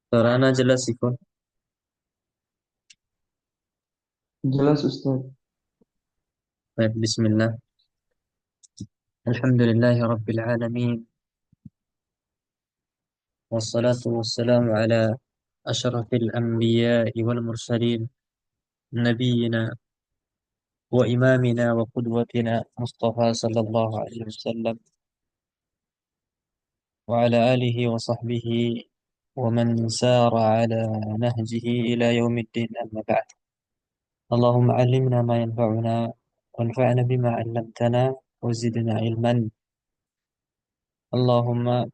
Suara jelas Iko. Jelas Ustaz. Baik, Bismillah. Alhamdulillahi Rabbil Alamin. Wassalatu wassalamu ala ashrafil anbiya'i wal mursalin. Nabiyyina wa imamina wa qudwatina Mustafa sallallahu alaihi wasallam. Wa ala alihi wa sahbihi wa man sara ala nahjihi ila yaumiddin amma ba'd. Allahumma alimna ma yanfa'una wanfa'na bima 'allamtana wa zidna ilman. Allahumma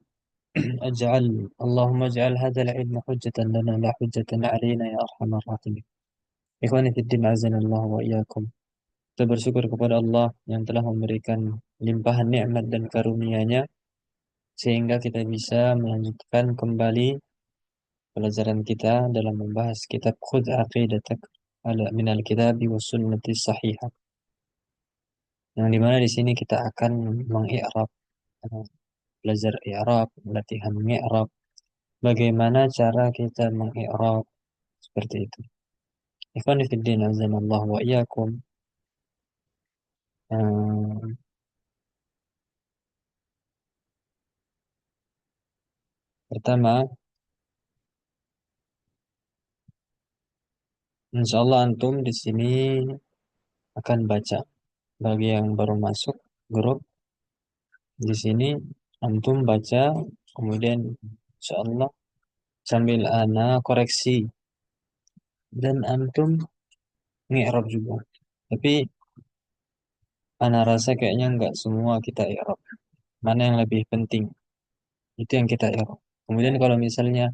اجعل اللهم اجعل هذا العلم حجة لنا لا حجة علينا يا أرحم الراحمين. Ikhwani fiddin azanallah wa iyyakum. Kita bersyukur kepada Allah yang telah memberikan limpahan nikmat dan karunia-Nya sehingga kita bisa melanjutkan kembali pelajaran kita dalam membahas kitab Khudh Aqidatak ala minal kitabi was sunnati sahihah. Yang dimana di sini kita akan mengi'rab, belajar i'rab, latihan mi'rab, bagaimana cara kita mengi'rab seperti itu. Ikhwani fiddin azanallah wa iyyakum. Eh, Pertama, insya Allah antum di sini akan baca. Bagi yang baru masuk grup di sini, antum baca, kemudian insya Allah sambil ana koreksi dan antum ngi'rab juga. Tapi ana rasa kayaknya nggak semua kita i'rab. Mana yang lebih penting itu yang kita i'rab. Kemudian kalau misalnya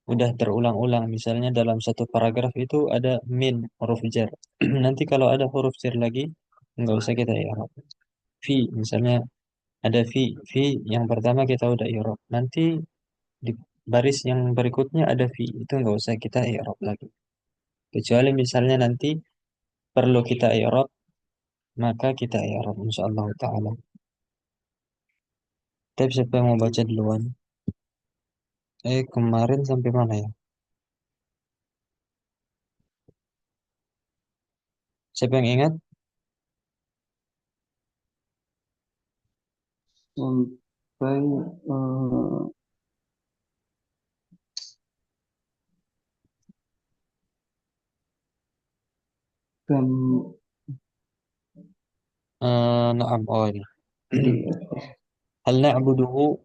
udah terulang-ulang, misalnya dalam satu paragraf itu ada min huruf jar. Nanti kalau ada huruf jar lagi, nggak usah kita i'rab. Fi, misalnya ada fi yang pertama kita udah i'rab. Nanti di baris yang berikutnya ada fi, itu nggak usah kita i'rab lagi. Kecuali misalnya nanti perlu kita i'rab, maka kita i'rab insyaallah taala. Tapi siapa yang mau baca duluan? Kemarin sampai mana ya? Siapa yang ingat? Sampai dan Naam, oh ini. iya, Hal na'buduhu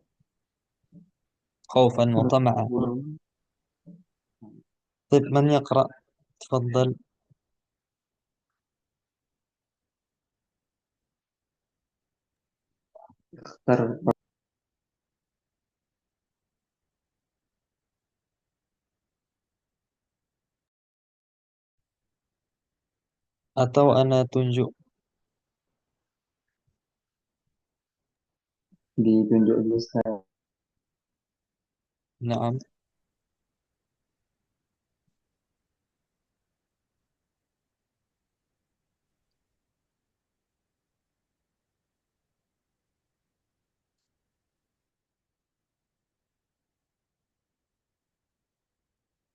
خوفا وطمعا. belum طيب من يقرأ؟ تفضل. ter Atau ana tunjuk. ditunjuk dulu saya. Naam.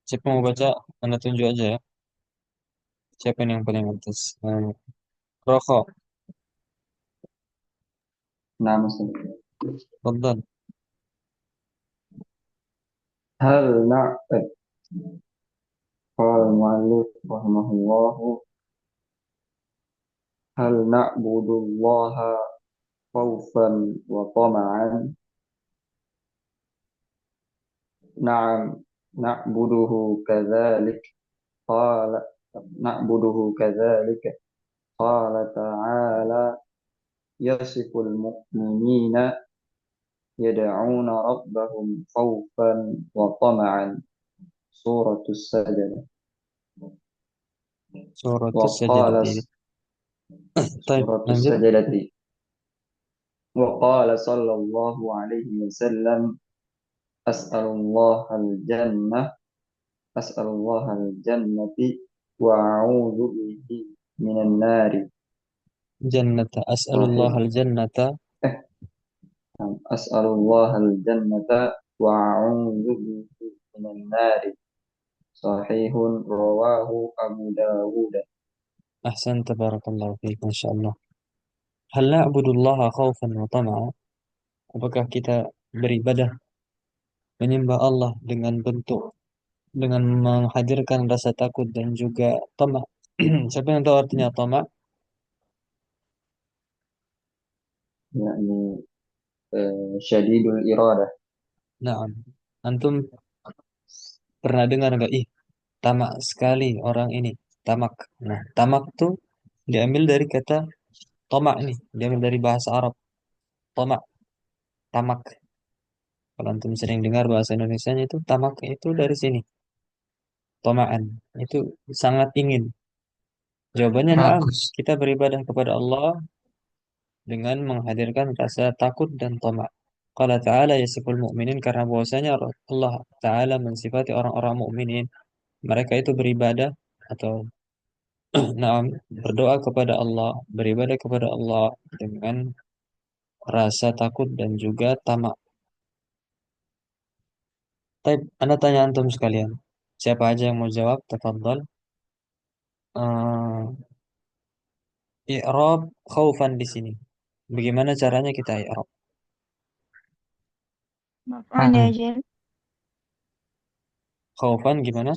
Siapa mau baca? Ana tunjuk aja ya. Siapa yang paling atas? Rokok. Nama saya. Tafadhal. Hal qala al-mu'allif rahimahullahu hal na'budullaha khawfan wa tama'an. Na'am, na'buduhu kadzalik. Qala na'buduhu kadzalik. Qala ta'ala يصف المؤمنين يدعون ربهم خوفا وطمعا. سورة السجدة. Surat وقال As-Sajdah. طيب سورة lanjut. السجدة. وقال صلى الله عليه وسلم أسأل الله الجنة أسأل الله الجنة وأعوذ به من النار. Jannata. As'alullah صحيح. al-jannata. أسأل الله الجنة وأعوذ به من النار صحيح رواه أبو داود. Ahsan tabarakallahu fiik, Masya Allah. Hal na'budullaha khawfan wa tama'a? Apakah kita beribadah menyembah Allah dengan bentuk dengan menghadirkan rasa takut dan juga tamak? Siapa yang tahu artinya tamak? يعني شديد الإرادة. Nah, antum pernah dengar nggak? Ih, tamak sekali orang ini. Tamak. Nah, tamak tuh diambil dari kata tomak nih. Diambil dari bahasa Arab. Tomak, tamak. Kalau antum sering dengar bahasa Indonesianya itu tamak itu dari sini. Tomaan. Itu sangat ingin. Jawabannya na'am. Bagus. Kita beribadah kepada Allah dengan menghadirkan rasa takut dan tamak. Qala ta'ala yasiful mu'minin, karena bahwasanya Allah Ta'ala mensifati orang-orang mukminin. Mereka itu beribadah atau na'am, berdoa kepada Allah, beribadah kepada Allah dengan rasa takut dan juga tamak. Tapi Anda tanya antum sekalian. Siapa aja yang mau jawab? Tafadhal. I'rab khaufan di sini. Bagaimana caranya kita i'rab? مفعول لأجل Khaufan gimana?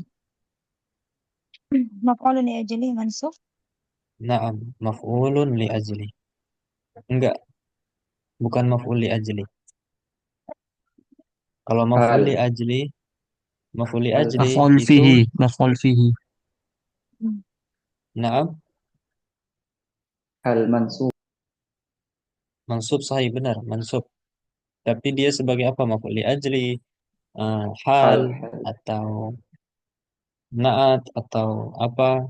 مفعول لأجله منصوب. Na'am, maf'ulun li ajli. Enggak, bukan maf'ul li ajli. Kalau هل maf'ul li هل ajli مفعول itu فيه مفعول فيه. na'am, هل منصوب. mansub, sahih, benar, mansub. Tapi dia sebagai apa? Maf'ul li ajli, hal هل atau naat atau apa?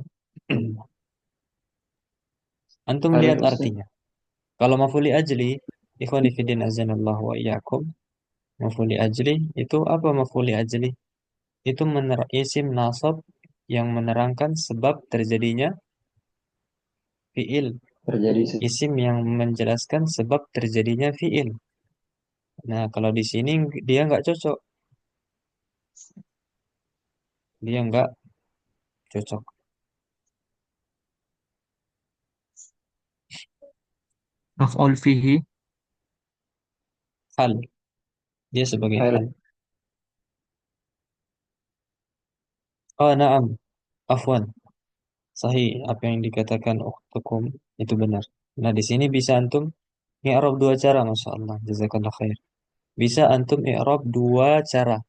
Antum هل lihat مسلم. artinya. Kalau maf'ul li ajli, ikhwani fiddin azanallahu wa iyyakum, maf'ul li ajli itu apa? Maf'ul li ajli itu isim nasab yang menerangkan sebab terjadinya fiil, Terjadi isim yang menjelaskan sebab terjadinya fiil. Nah, kalau di sini dia nggak cocok, dia nggak cocok. مفعول فيه. Hal, dia sebagai هل hal. Oh, na'am, afwan, sahih apa yang dikatakan ukhtukum itu benar. Nah, di sini bisa antum i'rab dua cara, Masya Allah, jazakallah khair. Bisa antum i'rab dua cara.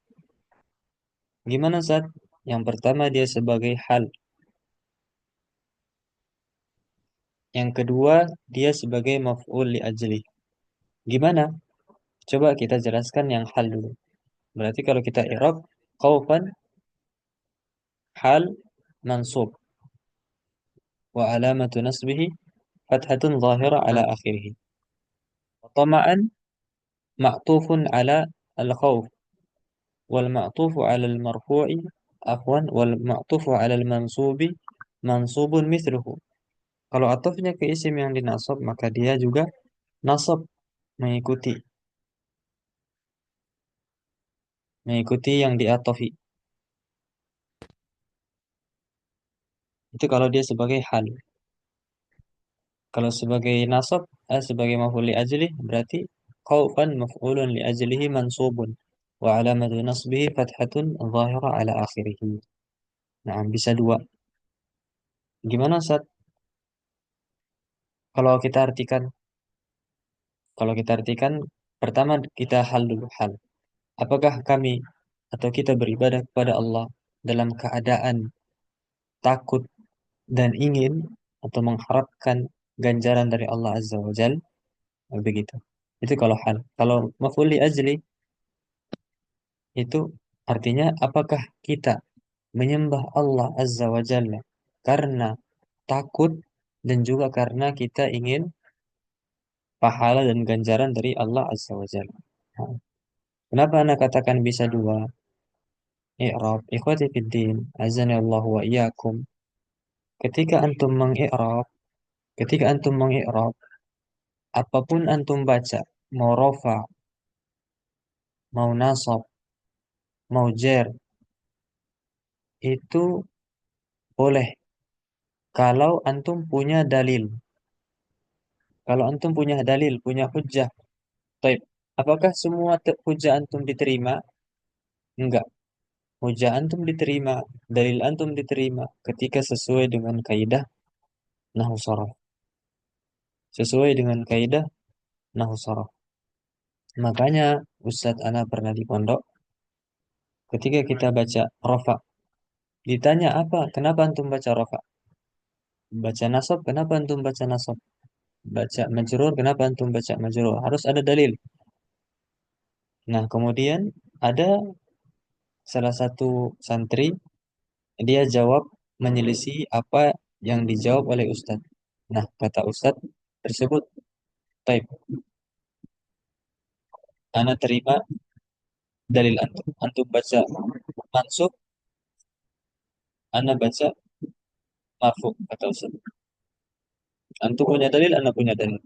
Gimana saat? Yang pertama dia sebagai hal, yang kedua dia sebagai maf'ul li ajli. Gimana? Coba kita jelaskan yang hal dulu. Berarti kalau kita i'rab khaufan hal mansub wa alamatu nasbihi fathatun zahira ala akhirih. Wa tama'an ma'tufun ala al-khawf wal ma'tufu ala al-marfu'i afwan wal ma'tufu ala al-mansubi mansubun mithluhu. Kalau atofnya ke isim yang dinasab maka dia juga nasab, mengikuti mengikuti yang diatofi. Itu kalau dia sebagai hal. Kalau sebagai nasab, sebagai maf'ul li ajlih, berarti khaufan maf'ulun li ajlihi mansubun wa alamatu nasbihi fathatun zahira ala akhirih. Nah, bisa dua. Gimana Sat? Kalau kita artikan, kalau kita artikan, pertama kita hal dulu, hal. Apakah kami atau kita beribadah kepada Allah dalam keadaan takut dan ingin atau mengharapkan ganjaran dari Allah Azza wa Jal? Begitu. Itu kalau hal. Kalau maf'ul li ajli itu artinya apakah kita menyembah Allah Azza wa Jalla karena takut dan juga karena kita ingin pahala dan ganjaran dari Allah Azza wa Jalla. Nah, kenapa Anda katakan bisa dua? I'rab, ikhwati fiddin, azani Allah wa iyyakum. Ketika antum mengi'rab, ketika antum mengi'rab, apapun antum baca, mau rofa, mau nasab, mau jer, itu boleh kalau antum punya dalil. Kalau antum punya dalil, punya hujjah. Taib. Apakah semua hujjah antum diterima? Enggak. Hujjah antum diterima, dalil antum diterima ketika sesuai dengan kaidah nahwu shorof. Sesuai dengan kaidah nahwu shorof. Makanya Ustadz Ana pernah di pondok, ketika kita baca rofa, ditanya apa? Kenapa antum baca rofa? Baca nasab, kenapa antum baca nasab? Baca majrur, kenapa antum baca majrur? Harus ada dalil. Nah, kemudian ada salah satu santri, dia jawab menyelisih apa yang dijawab oleh Ustadz. Nah, kata Ustadz tersebut, taib, ana terima dalil antum. Antum baca mansub, ana baca marfu, kata Ustadz. Antum punya dalil, ana punya dalil.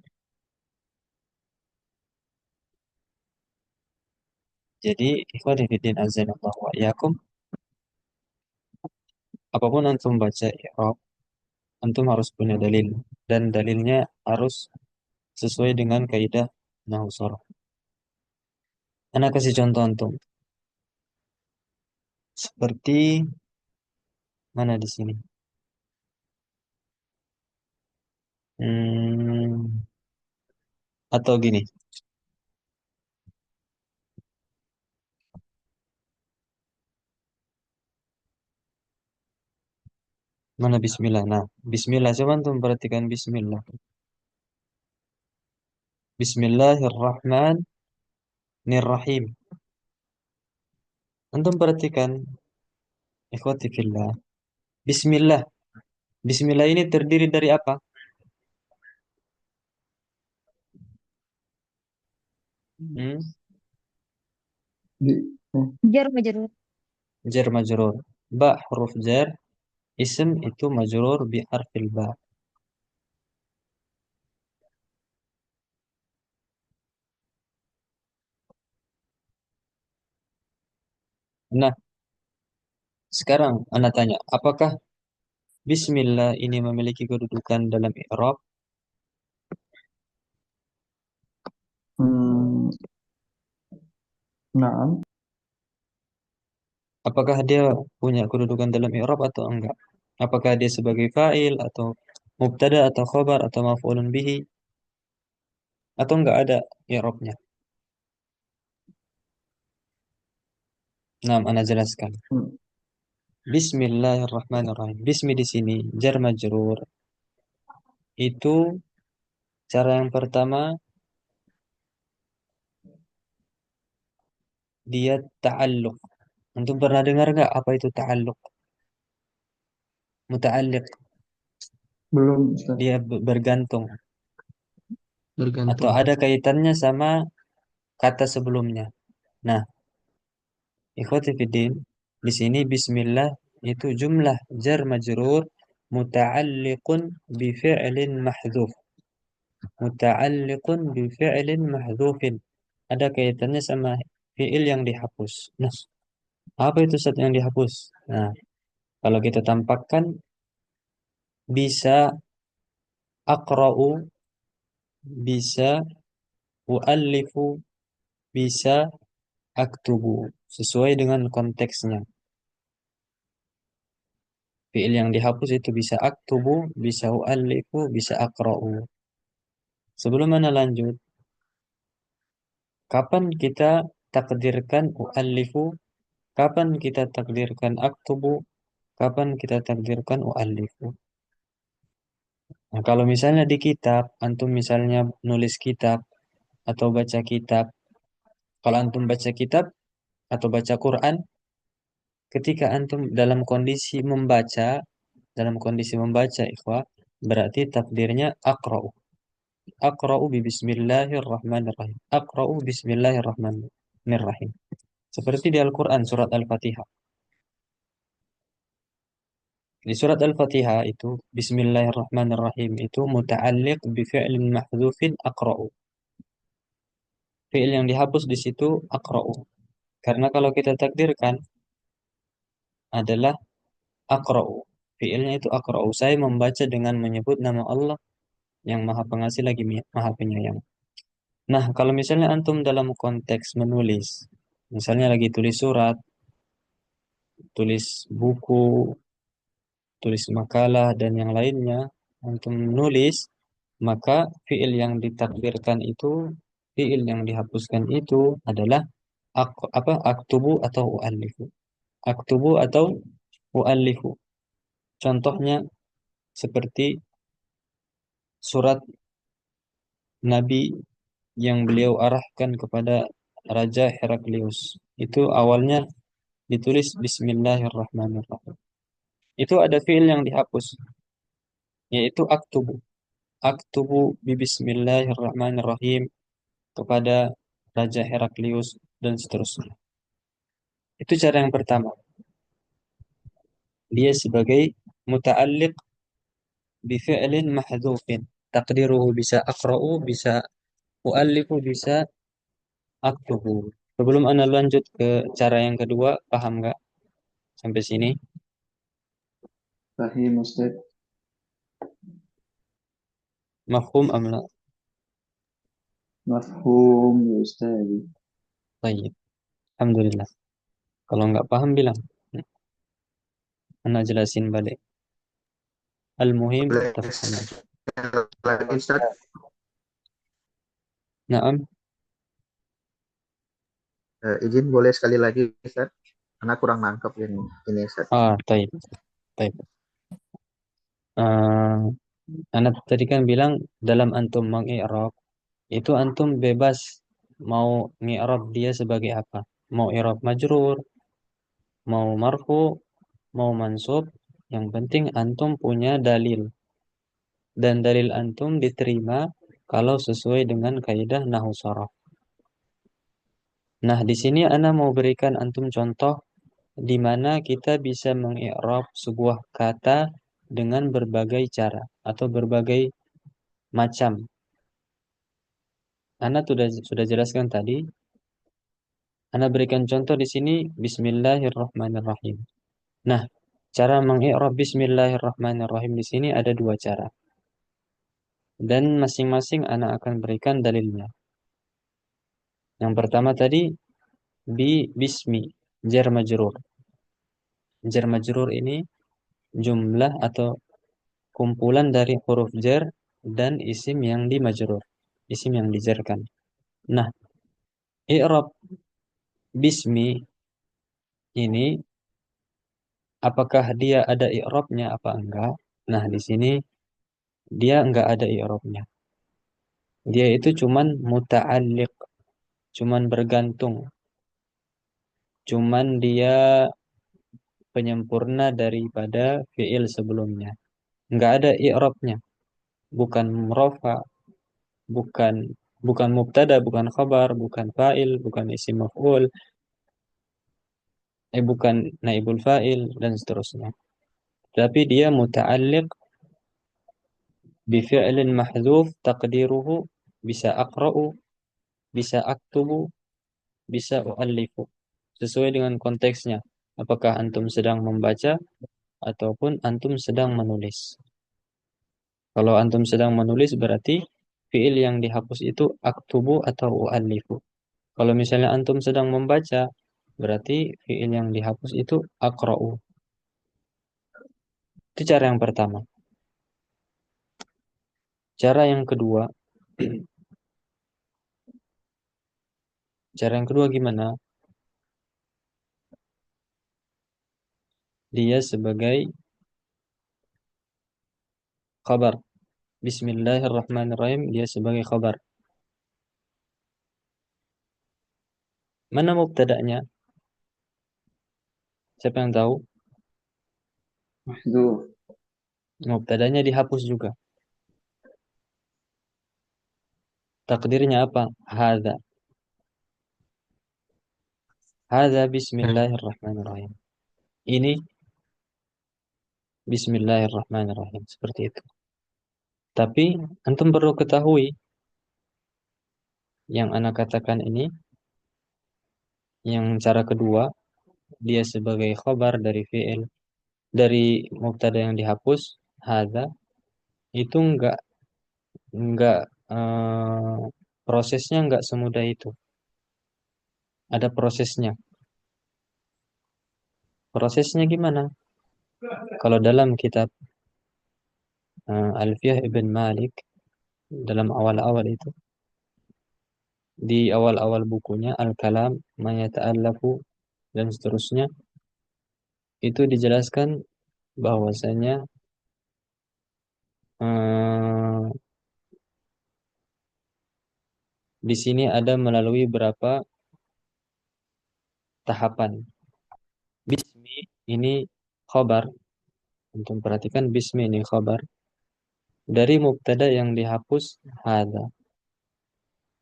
Jadi, ikhwati fiddin azanallah wa iyyakum, apapun antum baca i'rab, antum harus punya dalil. Dan dalilnya harus sesuai dengan kaidah nahwu shorof. Ana kasih contoh antum. Seperti mana di sini? Hmm, atau gini, mana bismillah? Nah, bismillah, coba antum perhatikan bismillah. Bismillahirrahmanirrahim. Antum perhatikan, ikhwati fillah. Bismillah. Bismillah ini terdiri dari apa? Hmm? Di, Jar majrur. Jar majrur. Ba huruf jar. Ism itu majrur bi harfil ba. Nah, sekarang ana tanya, apakah bismillah ini memiliki kedudukan dalam i'rab? hmm, naam. Apakah dia punya kedudukan dalam i'rab atau enggak? Apakah dia sebagai fa'il atau mubtada atau khobar atau maf'ulun bihi atau enggak ada i'rabnya? Nah, ana jelaskan. Hmm, Bismillahirrahmanirrahim. Bismi di sini jar majrur. Itu cara yang pertama dia ta'alluq. Antum pernah dengar nggak apa itu ta'alluq? Muta'alliq. belum Ustaz. Dia bergantung atau Bergantung. ada kaitannya sama kata sebelumnya. Nah, ikhwati fiddin, di sini bismillah itu jumlah jar majrur muta'alliqun bi fi'lin mahdhuf. Muta'alliqun bi fi'lin mahdhufin. Ada kaitannya sama fi'il yang dihapus. Nah, apa itu saat yang dihapus? Nah, kalau kita tampakkan bisa aqra'u, bisa u'allifu, bisa aktubu. Sesuai dengan konteksnya. Fi'il yang dihapus itu bisa aktubu, bisa u'allifu, bisa aqra'u. Sebelum mana lanjut, kapan kita takdirkan u'allifu, kapan kita takdirkan aktubu, kapan kita takdirkan u'allifu. Nah, kalau misalnya di kitab, antum misalnya nulis kitab atau baca kitab, kalau antum baca kitab atau baca Quran, ketika antum dalam kondisi membaca, ikhwah, berarti takdirnya aqra'u. Aqra'u bi bismillahirrahmanirrahim. Aqra'u bismillahirrahmanirrahim. Seperti di Al-Quran, surat Al-Fatihah. Di surat Al-Fatihah itu, bismillahirrahmanirrahim itu muta'alliq bi fi'lin mahdhufin aqra'u. Fi'il yang dihapus di situ aqra'u. Karena kalau kita takdirkan adalah Aqra'u. Fiilnya itu aqra'u. Saya membaca dengan menyebut nama Allah yang Maha Pengasih lagi Maha Penyayang. Nah, kalau misalnya antum dalam konteks menulis, misalnya lagi tulis surat, tulis buku, tulis makalah dan yang lainnya, antum menulis, maka fiil yang ditakdirkan itu, fiil yang dihapuskan itu adalah aktubu atau u'allifu. Aktubu atau u'allifu. Contohnya seperti surat Nabi yang beliau arahkan kepada Raja Heraklius. Itu awalnya ditulis Bismillahirrahmanirrahim. Itu ada fiil yang dihapus, yaitu aktubu. Aktubu bi Bismillahirrahmanirrahim kepada Raja Heraklius dan seterusnya. Itu cara yang pertama. Dia sebagai muta'alliq bi fi'lin mahdhufin. Taqdiruhu bisa aqra'u, bisa u'allifu, bisa aktubu. Sebelum Anda lanjut ke cara yang kedua, paham nggak sampai sini? Fahim Ustaz. Mafhum am la? Mafhum ya Ustaz. Baik. Alhamdulillah. Kalau nggak paham bilang. Anda jelasin balik. Al-muhim Boleh tafhamu. lagi Ustaz? Naam. Izin boleh sekali lagi Ustaz? Karena kurang nangkep ini Ustaz. Taib. Taib. Uh, Anak tadi kan bilang dalam antum mengi'rab itu antum bebas mau ngi'rab dia sebagai apa? Mau i'rab majrur, mau marfu, mau mansub, yang penting antum punya dalil dan dalil antum diterima kalau sesuai dengan kaidah nahwu sharaf. Nah, di sini ana mau berikan antum contoh di mana kita bisa mengi'rab sebuah kata dengan berbagai cara atau berbagai macam. Ana sudah jelaskan tadi. Ana berikan contoh di sini Bismillahirrahmanirrahim. Nah, cara mengi'rab Bismillahirrahmanirrahim di sini ada dua cara. Dan masing-masing ana akan berikan dalilnya. Yang pertama tadi bismi jar majrur. Jar majrur ini jumlah atau kumpulan dari huruf jar dan isim yang dimajrur, isim yang dijarkan. Nah, i'rab bismi ini apakah dia ada i'rabnya apa enggak? Nah, di sini dia enggak ada i'rabnya. Dia itu cuman muta'alliq, cuman bergantung. Cuman dia penyempurna daripada fiil sebelumnya. Enggak ada i'rabnya. Bukan murafa, bukan bukan mubtada, bukan khabar, bukan fa'il, bukan isim maf'ul, bukan naibul fa'il dan seterusnya. Tapi dia muta'alliq bi fi'lin mahdzuf taqdiruhu bisa aqra'u, bisa aktubu, bisa u'allifu. Sesuai dengan konteksnya. Apakah antum sedang membaca ataupun antum sedang menulis. Kalau antum sedang menulis berarti fi'il yang dihapus itu aktubu atau u'allifu. Kalau misalnya antum sedang membaca, berarti fiil yang dihapus itu aqra'u. Itu cara yang pertama. Cara yang kedua, cara yang kedua gimana? Dia sebagai khabar. Bismillahirrahmanirrahim, dia sebagai khabar. Mana mubtada'nya? Siapa yang tahu? Mahdzuf. Mubtada'nya dihapus juga. Takdirnya apa? Hadza. Hadza bismillahirrahmanirrahim. Ini bismillahirrahmanirrahim. Seperti itu. Tapi antum perlu ketahui yang anak katakan ini, yang cara kedua, dia sebagai khabar dari fi'il dari mubtada yang dihapus hadza itu enggak prosesnya enggak semudah itu. Ada prosesnya. Prosesnya gimana? Kalau dalam kitab Alfiyah Ibn Malik dalam awal-awal itu di awal-awal bukunya Al-Kalam ma yata'allafu dan seterusnya itu dijelaskan bahwasanya eh, di sini ada melalui beberapa tahapan. Bismi ini khobar, untuk perhatikan bismi ini khobar dari mubtada yang dihapus hadza.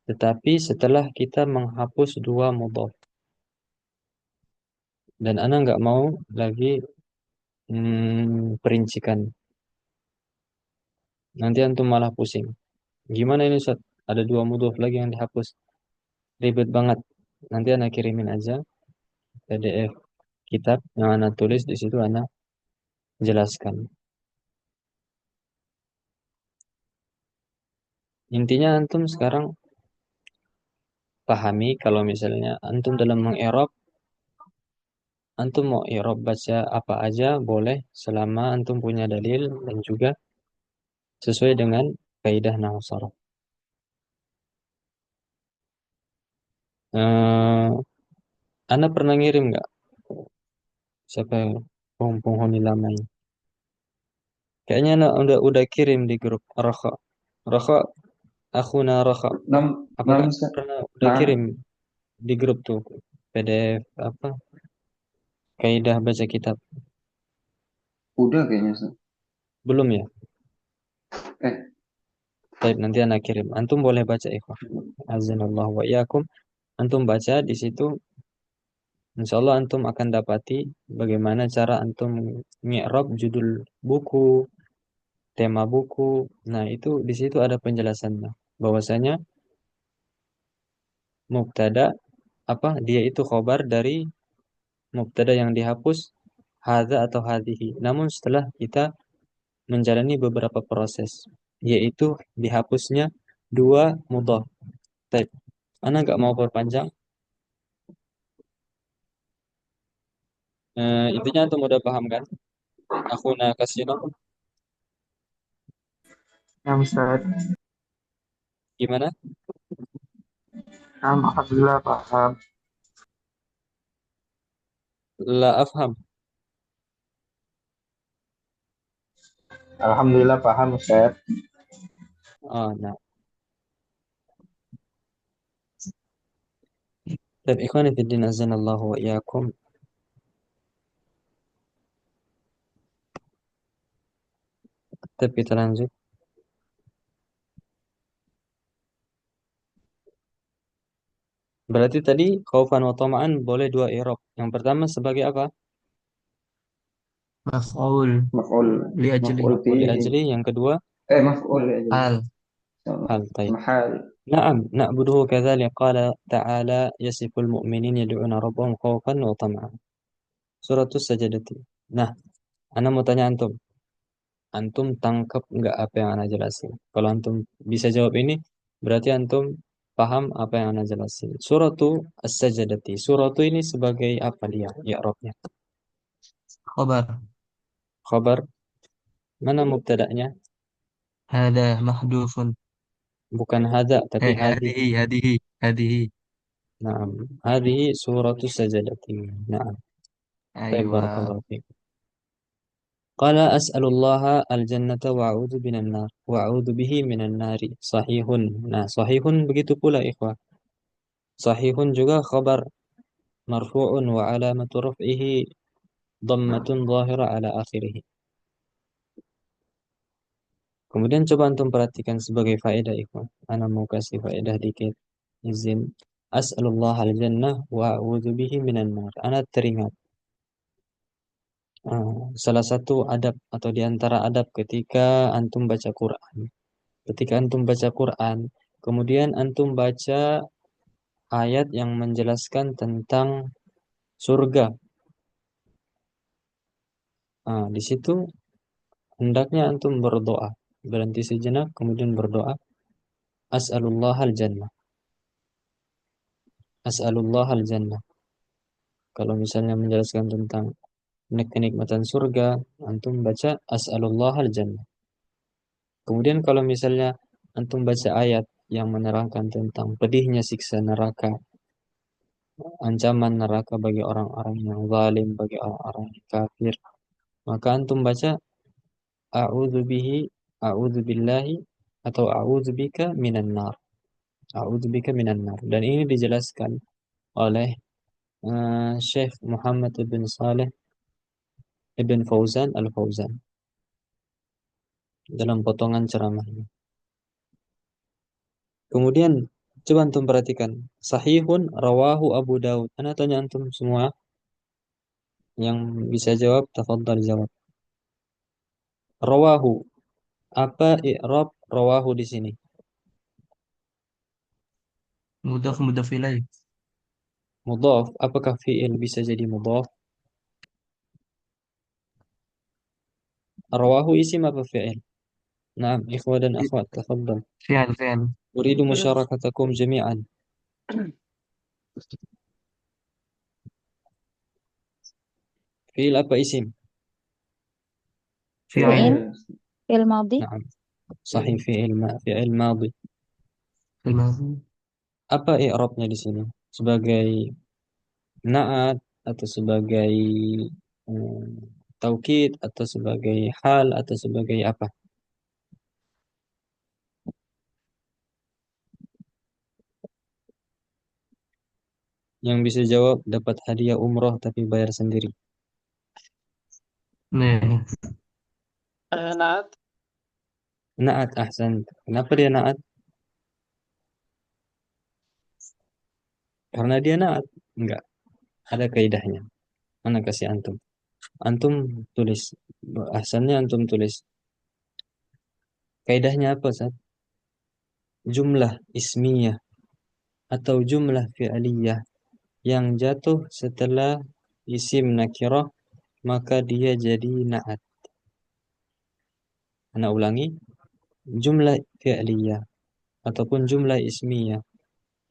Tetapi setelah kita menghapus dua mudhaf dan ana nggak mau lagi perincikan. Nanti antum malah pusing. Gimana ini Ustaz? Ada dua mudhaf lagi yang dihapus. Ribet banget. Nanti ana kirimin aja PDF kitab yang ana tulis di situ ana jelaskan. Intinya antum sekarang pahami kalau misalnya antum dalam mengi'rab, antum mau i'rab baca apa aja boleh selama antum punya dalil dan juga sesuai dengan kaidah nahwu sharaf. Eh, Anda pernah ngirim nggak siapa yang penghuni lama ini? Kayaknya Anda udah kirim di grup Rakha. Rakha, akhuna Rakha. Nam, Apakah nam, Anda Ustaz. pernah udah Nah, kirim di grup tuh PDF apa? Kaidah baca kitab. udah kayaknya, Ustaz. Belum ya? Eh, Baik, nanti Anda kirim. Antum boleh baca ikhwah. Azanallahu wa iyyakum. Antum baca di situ, insya Allah antum akan dapati bagaimana cara antum ngi'rab judul buku, tema buku. Nah, itu di situ ada penjelasannya. Bahwasanya mubtada apa? Dia itu khobar dari mubtada yang dihapus hadza atau hadhihi. Namun setelah kita menjalani beberapa proses, yaitu dihapusnya dua mudhaf. Baik. Ana nggak mau perpanjang. Intinya antum udah paham kan? Aku nak kasih Ya, Ustaz. gimana? Alhamdulillah paham. La afham. Alhamdulillah paham, Ustaz. Nah. Baik, ikhwani fi din azanallahu wa iyyakum. Kita lanjut. Berarti tadi khaufan wa tama'an boleh dua i'rab. Yang pertama sebagai apa? مفعول maf'ul, لأجله maf'ul Li fihi. ajli. Yang kedua Maf'ul ya jadi. حال hal. Taib. Mahal. Na'am, na'buduhu kadzalik qala ta'ala yasiful mu'minin yad'una rabbahum khaufan wa tama'an. Suratus Sajadati. Nah, ana mau tanya antum. Antum tangkap nggak apa yang ana jelasin? Kalau antum bisa jawab ini, berarti antum paham apa yang ana jelasin. Suratu As-Sajadati. Suratu ini sebagai apa dia? I'rabnya. خبر Khabar. Mana mubtada'nya? هذا محذوف Bukan hadza, tapi hadhihi. هذه Naam. Hadhihi suratu Sajadati. Naam. Baik, أيوة barakallahu fiik. Qala as'alullaha al-jannata wa a'udzu minan nar wa a'udzu bihi minan nari. Sahihun. Nah, sahihun begitu pula ikhwah. Sahihun juga khabar marfu'un wa alamatu raf'ihi dhammatun zahira ala akhirih. Kemudian coba antum perhatikan sebagai faedah ikhwan. Ana mau kasih faedah dikit. Izin. As'alullah al-jannah wa a'udzu bihi minan nar. Ana teringat salah satu adab atau di antara adab ketika antum baca Quran. Ketika antum baca Quran, kemudian antum baca ayat yang menjelaskan tentang surga Nah, di situ hendaknya antum berdoa. Berhenti sejenak, kemudian berdoa. As'alullah al-jannah. As'alullah al-jannah. Kalau misalnya menjelaskan tentang kenikmatan surga, antum baca As'alullah al-jannah. Kemudian kalau misalnya antum baca ayat yang menerangkan tentang pedihnya siksa neraka, ancaman neraka bagi orang-orang yang zalim, bagi orang-orang yang kafir, maka antum baca a'udzu bihi, a'udzu billahi, atau a'udzu bika minan nar. A'udzu bika minan nar. Dan ini dijelaskan oleh Syekh Muhammad ibn Saleh ibn Fauzan al-Fauzan dalam potongan ceramahnya. Kemudian coba antum perhatikan, sahihun rawahu Abu Daud. Ana tanya antum semua yang bisa jawab, tafadhal jawab. Rawahu, apa i'rab rawahu di sini? Mudhaf mudhaf ilaih. Mudhaf, apakah fi'il bisa jadi mudhaf? Rawahu isim apa fi'il? Naam, ikhwan dan akhwat, tafadhal. Fi'al fi'al. Uridu musyarakatakum jami'an. Fi'il apa isim? Fi'al. فعل فعل ماضي Naam, sahih fi'il madhi. Fi'al madhi. Apa i'rabnya di sini? Sebagai na'at atau sebagai hmm, taukid atau sebagai hal atau sebagai apa? Yang bisa jawab dapat hadiah umroh tapi bayar sendiri. Nih. Naat. Na'at, ahsan. Kenapa dia na'at? Karena dia na'at. Enggak, ada kaidahnya. Mana kasih antum? Antum tulis. Ahsannya antum tulis. Kaidahnya apa, Ustaz? Jumlah ismiyah atau jumlah fi'liyah yang jatuh setelah isim nakirah maka dia jadi na'at. Ana ulangi, jumlah fi'liyah ataupun jumlah ismiyah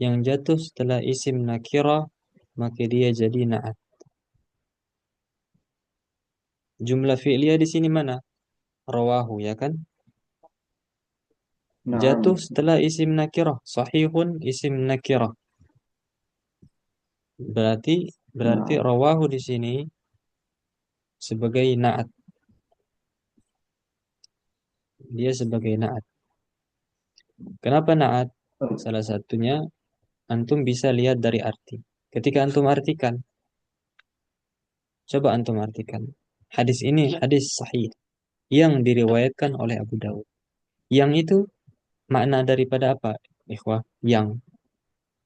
yang jatuh setelah isim nakirah maka dia jadi na'at. Jumlah fi'liyah di sini mana? Rawahu, ya kan? Jatuh Naam. setelah isim nakirah. Sahihun isim nakirah. Berarti Naam. rawahu di sini sebagai na'at. Dia sebagai na'at. Kenapa na'at? Salah satunya antum bisa lihat dari arti. Ketika antum artikan, coba antum artikan. Hadis ini Iya, hadis sahih yang diriwayatkan oleh Abu Dawud. Yang itu makna daripada apa, ikhwah? Yang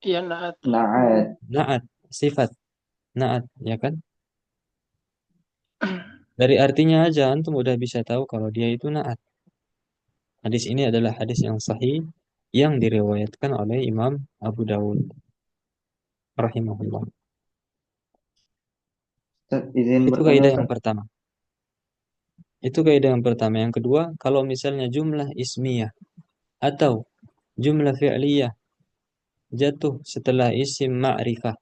iya naat. Naat. na'at, sifat na'at, ya kan? Dari artinya aja antum udah bisa tahu kalau dia itu na'at. Hadis ini adalah hadis yang sahih yang diriwayatkan oleh Imam Abu Dawud rahimahullah. Ustaz, izin Itu bertanya kaidah yang Ustaz. pertama. Itu kaidah yang pertama. Yang kedua, kalau misalnya jumlah ismiyah atau jumlah fi'liyah jatuh setelah isim ma'rifah,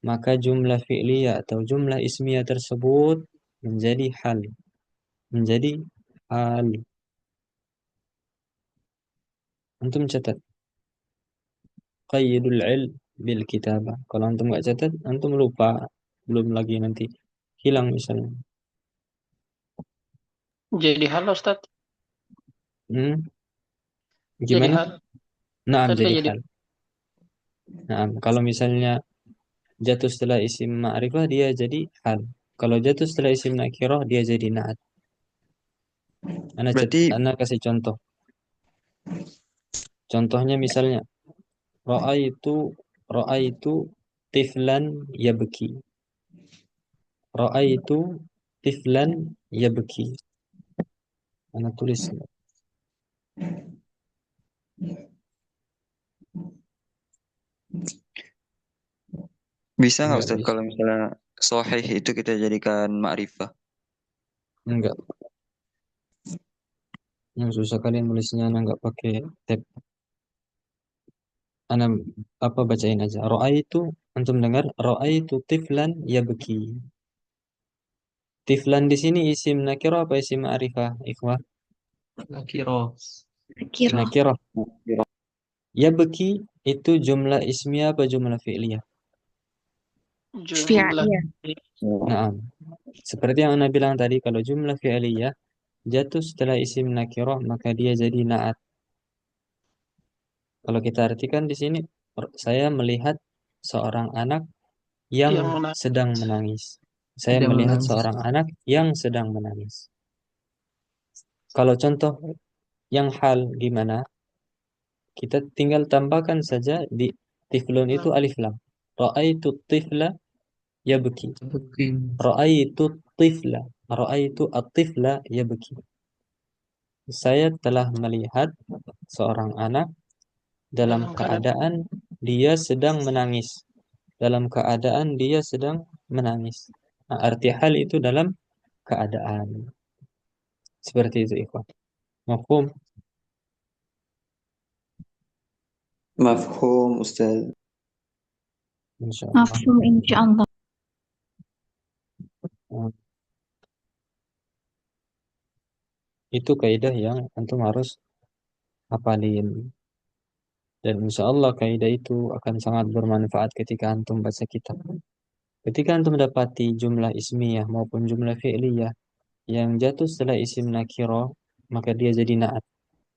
maka jumlah fi'liyah atau jumlah ismiyah tersebut menjadi hal. Menjadi hal. Antum catat. Qayyidul ilm bil kitabah. Kalau antum nggak catat, antum lupa. Belum lagi nanti hilang misalnya. Jadi hal Ustaz. Hmm? Jadi Gimana? hal. Naam, Tadi jadi jadi hal. Naam, kalau misalnya jatuh setelah isim ma'rifah dia jadi hal. Kalau jatuh setelah isim nakirah dia jadi na'at. Berarti Ana kasih contoh. Contohnya misalnya ra'aitu ra'aitu tiflan yabki. Ra'aitu tiflan yabki. Ana tulis. bisa nggak Enggak Ustaz bisa. kalau misalnya sahih itu kita jadikan ma'rifah? Enggak. Yang susah kalian nulisnya anak enggak pakai tab. Anak apa bacain aja. Ra'aitu, antum dengar? Ra'aitu tiflan yabki. Tiflan di sini isim nakira apa isim ma'rifah, ikhwah? Nakiro. Kira. Nakirah. Yabki itu jumlah ismiyah apa jumlah fi'liyah? Jumlah. Fi'liyah. Nah, seperti yang Anda bilang tadi, kalau jumlah fi'liyah jatuh setelah isim nakirah maka dia jadi na'at. Kalau kita artikan di sini, saya melihat seorang anak yang Yang mana? sedang menangis. Saya Tidak melihat menangis. seorang anak yang sedang menangis. Kalau contoh yang hal gimana? Kita tinggal tambahkan saja di tiflun itu alif lam. Ra'aitu tifla yabki. Sebutin. Ra'aitu tifla. Ra'aitu at-tifla yabki. Saya telah melihat seorang anak dalam Dalam keadaan keadaan dia sedang menangis. Dalam keadaan dia sedang menangis. Nah, arti hal itu dalam keadaan. Seperti itu, ikhwan. Mafhum? Mafhum, Ustaz. Insyaallah. Mafhum insyaallah. Nah, itu kaidah yang antum harus hafalin. Dan insyaallah kaidah itu akan sangat bermanfaat ketika antum baca kitab. Ketika antum mendapati jumlah ismiyah maupun jumlah fi'liyah yang jatuh setelah isim nakiro, maka dia jadi na'at.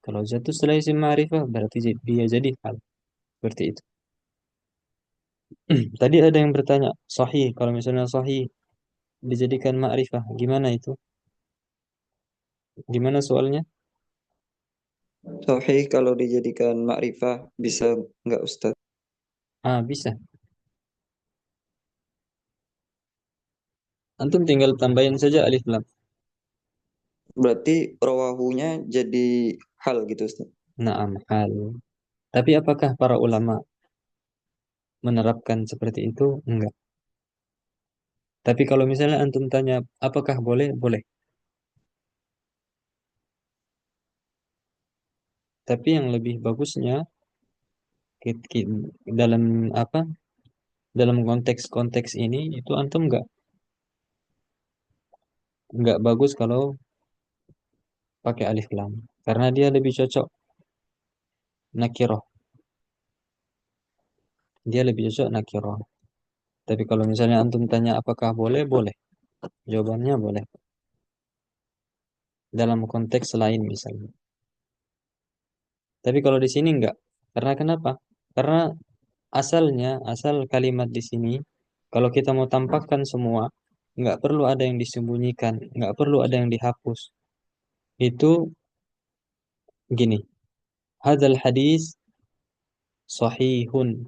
Kalau jatuh setelah isim ma'rifah, berarti dia jadi hal. Seperti itu. Tadi ada yang bertanya, sahih. Kalau misalnya sahih dijadikan ma'rifah, gimana itu? Gimana soalnya? Sahih kalau dijadikan makrifah bisa nggak Ustaz? Ah, bisa. Antum tinggal tambahin saja alif lam. Berarti rawahunya jadi hal gitu Ustaz. Naam hal. Tapi apakah para ulama menerapkan seperti itu? Enggak. Tapi kalau misalnya antum tanya, apakah boleh? Boleh. Tapi yang lebih bagusnya dalam apa? Dalam konteks-konteks ini itu antum enggak bagus kalau pakai alif lam karena dia lebih cocok nakirah. Dia lebih cocok nakirah. Tapi kalau misalnya antum tanya apakah boleh? Boleh. Jawabannya boleh. Dalam konteks lain misalnya. Tapi kalau di sini enggak. Karena kenapa? Karena asal kalimat di sini, kalau kita mau tampakkan semua, enggak perlu ada yang disembunyikan, enggak perlu ada yang dihapus. Itu gini. Hadzal hadis sahihun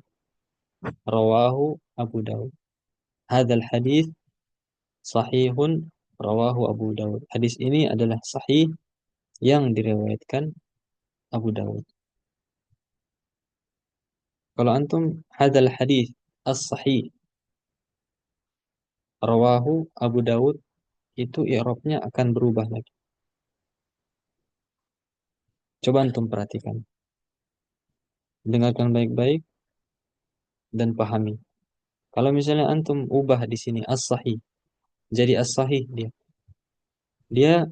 rawahu Abu Dawud. Hadzal hadis sahihun rawahu Abu Dawud. Hadis ini adalah sahih yang diriwayatkan Abu Dawud. Kalau antum hadzal hadis as-sahih rawahu Abu Dawud itu i'rabnya akan berubah lagi. Coba antum perhatikan. Dengarkan baik-baik dan pahami. Kalau misalnya antum ubah di sini as-sahih jadi as-sahih dia. Dia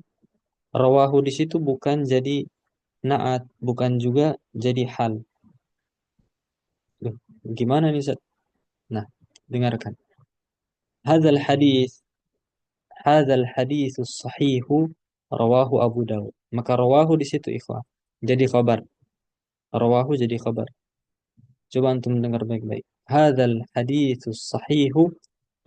rawahu di situ bukan jadi naat, bukan juga jadi hal. Loh, gimana nih Ustaz? Nah, dengarkan. Hadzal hadis Hadzal haditsus sahihu rawahu Abu Dawud. Maka rawahu di situ ikhwah. Jadi khabar. Rawahu jadi khabar. Coba antum dengar baik-baik. Hadzal haditsus sahihu